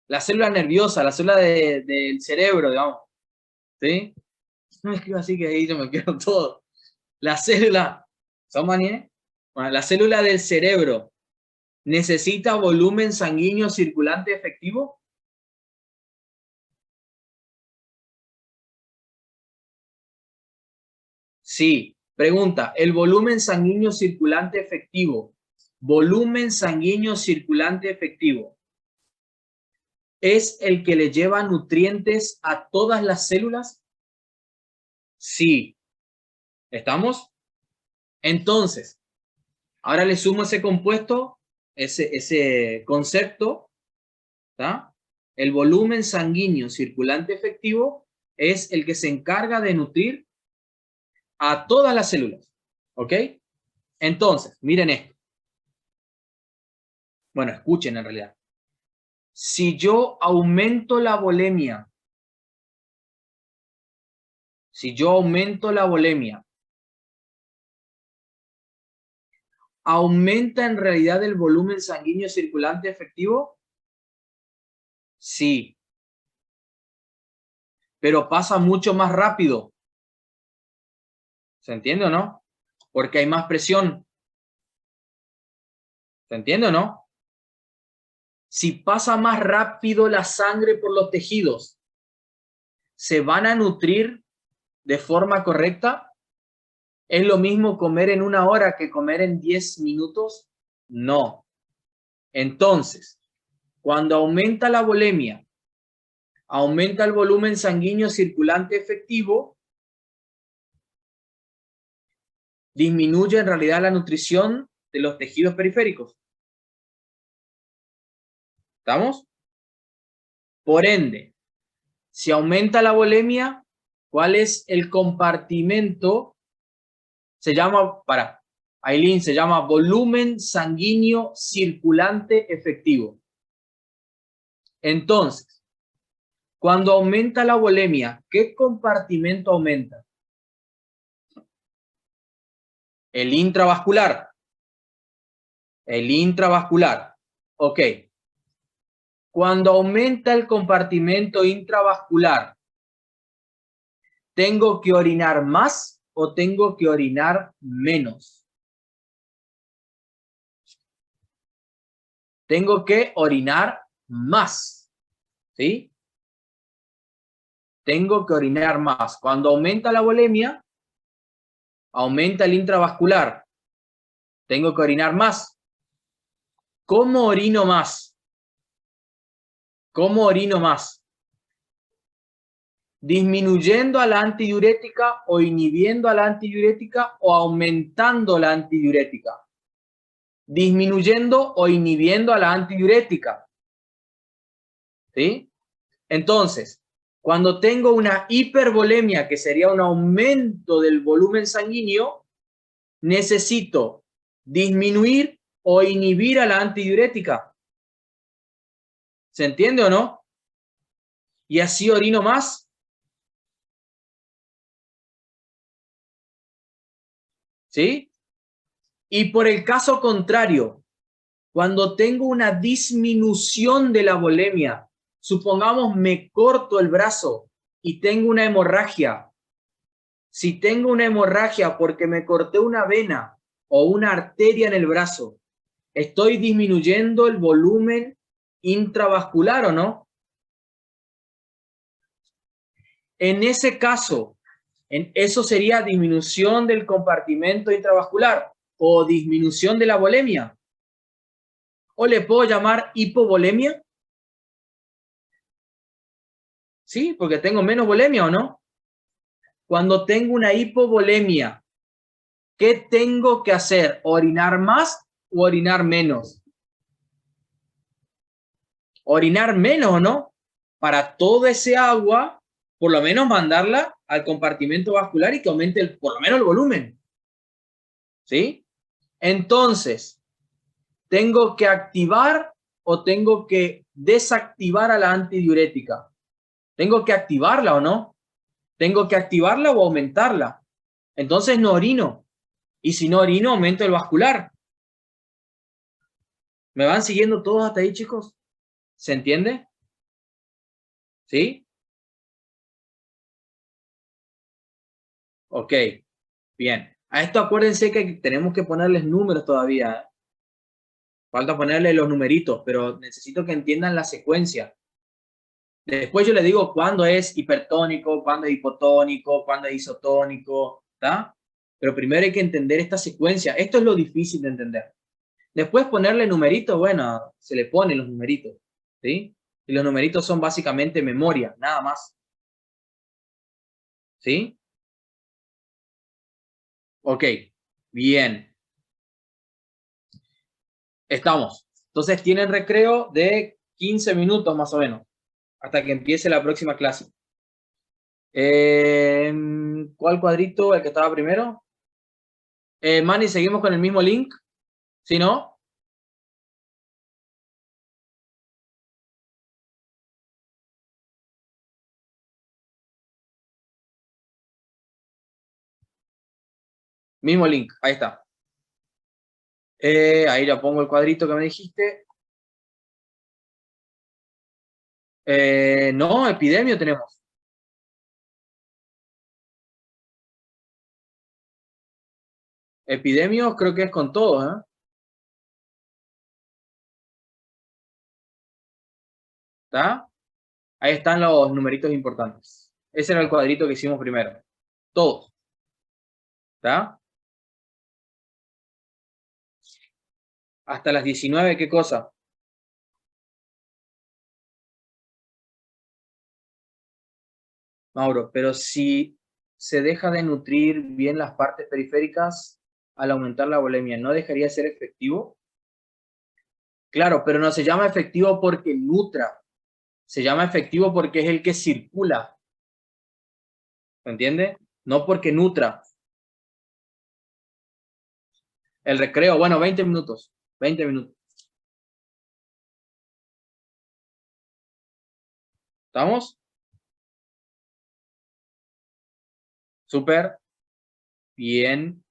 la célula nerviosa, la célula del cerebro, digamos, ¿sí? No escribo así que ahí yo me quedo todo. La célula, bueno, la célula del cerebro necesita volumen sanguíneo circulante efectivo. Sí. Pregunta, ¿el volumen sanguíneo circulante efectivo, volumen sanguíneo circulante efectivo, es el que le lleva nutrientes a todas las células? Sí. ¿Estamos? Entonces, ahora le sumo ese compuesto, ese concepto, ¿tá? El volumen sanguíneo circulante efectivo es el que se encarga de nutrir a todas las células. ¿Ok? Entonces, miren esto. Bueno, escuchen en realidad. Si yo aumento la volemia, ¿aumenta en realidad el volumen sanguíneo circulante efectivo? Sí. Pero pasa mucho más rápido. ¿Se entiende o no? Porque hay más presión. ¿Se entiende o no? Si pasa más rápido la sangre por los tejidos, ¿se van a nutrir de forma correcta? ¿Es lo mismo comer en 1 hora que comer en 10 minutos? No. Entonces, cuando aumenta la volemia, aumenta el volumen sanguíneo circulante efectivo, disminuye en realidad la nutrición de los tejidos periféricos. ¿Estamos? Por ende, si aumenta la volemia, ¿cuál es el compartimento? Se llama, Aileen, se llama volumen sanguíneo circulante efectivo. Entonces, cuando aumenta la volemia, ¿qué compartimento aumenta? El intravascular. El intravascular. Ok. Cuando aumenta el compartimento intravascular, ¿tengo que orinar más o tengo que orinar menos? Tengo que orinar más. ¿Sí? Tengo que orinar más. Cuando aumenta la volemia, aumenta el intravascular. Tengo que orinar más. ¿Cómo orino más? ¿Cómo orino más? ¿Disminuyendo a la antidiurética o inhibiendo a la antidiurética o aumentando la antidiurética? Disminuyendo o inhibiendo a la antidiurética. ¿Sí? Entonces, cuando tengo una hipervolemia, que sería un aumento del volumen sanguíneo, necesito disminuir o inhibir a la antidiurética. ¿Se entiende o no? Y así orino más. ¿Sí? Y por el caso contrario, cuando tengo una disminución de la volemia, supongamos me corto el brazo y tengo una hemorragia. Si tengo una hemorragia porque me corté una vena o una arteria en el brazo, ¿estoy disminuyendo el volumen intravascular o no? En ese caso, eso sería disminución del compartimento intravascular o disminución de la volemia. ¿O le puedo llamar hipovolemia? Sí, porque tengo menos volemia, ¿o no? Cuando tengo una hipovolemia, ¿qué tengo que hacer? ¿Orinar más o orinar menos? Orinar menos, ¿no? Para toda ese agua, por lo menos mandarla al compartimento vascular y que aumente por lo menos el volumen. ¿Sí? Entonces, ¿tengo que activar o tengo que desactivar a la antidiurética? ¿Tengo que activarla o no? ¿Tengo que activarla o aumentarla? Entonces no orino. Y si no orino, aumento el vascular. ¿Me van siguiendo todos hasta ahí, chicos? ¿Se entiende? ¿Sí? Ok, bien. A esto acuérdense que tenemos que ponerles números todavía, ¿eh? Falta ponerle los numeritos, pero necesito que entiendan la secuencia. Después yo les digo cuándo es hipertónico, cuándo es hipotónico, cuándo es isotónico, ¿está? Pero primero hay que entender esta secuencia. Esto es lo difícil de entender. Después ponerle numeritos, bueno, se le ponen los numeritos, ¿sí? Y los numeritos son básicamente memoria, nada más. ¿Sí? Ok, bien. Estamos. Entonces tienen recreo de 15 minutos más o menos, hasta que empiece la próxima clase. ¿Cuál cuadrito? ¿El que estaba primero? Manny, ¿seguimos con el mismo link? ¿Sí, no? Mismo link, ahí está. Ahí ya pongo el cuadrito que me dijiste. No, epidemio tenemos. Epidemios creo que es con todos, ¿eh? ¿Está? Ahí están los numeritos importantes. Ese era el cuadrito que hicimos primero. Todos. ¿Está? Hasta las 19, ¿qué cosa? Mauro, pero si se deja de nutrir bien las partes periféricas al aumentar la volemia, ¿no dejaría de ser efectivo? Claro, pero no se llama efectivo porque nutra, se llama efectivo porque es el que circula, ¿me entiende? No porque nutra. El recreo, bueno, 20 minutos, 20 minutos. ¿Estamos? Súper bien.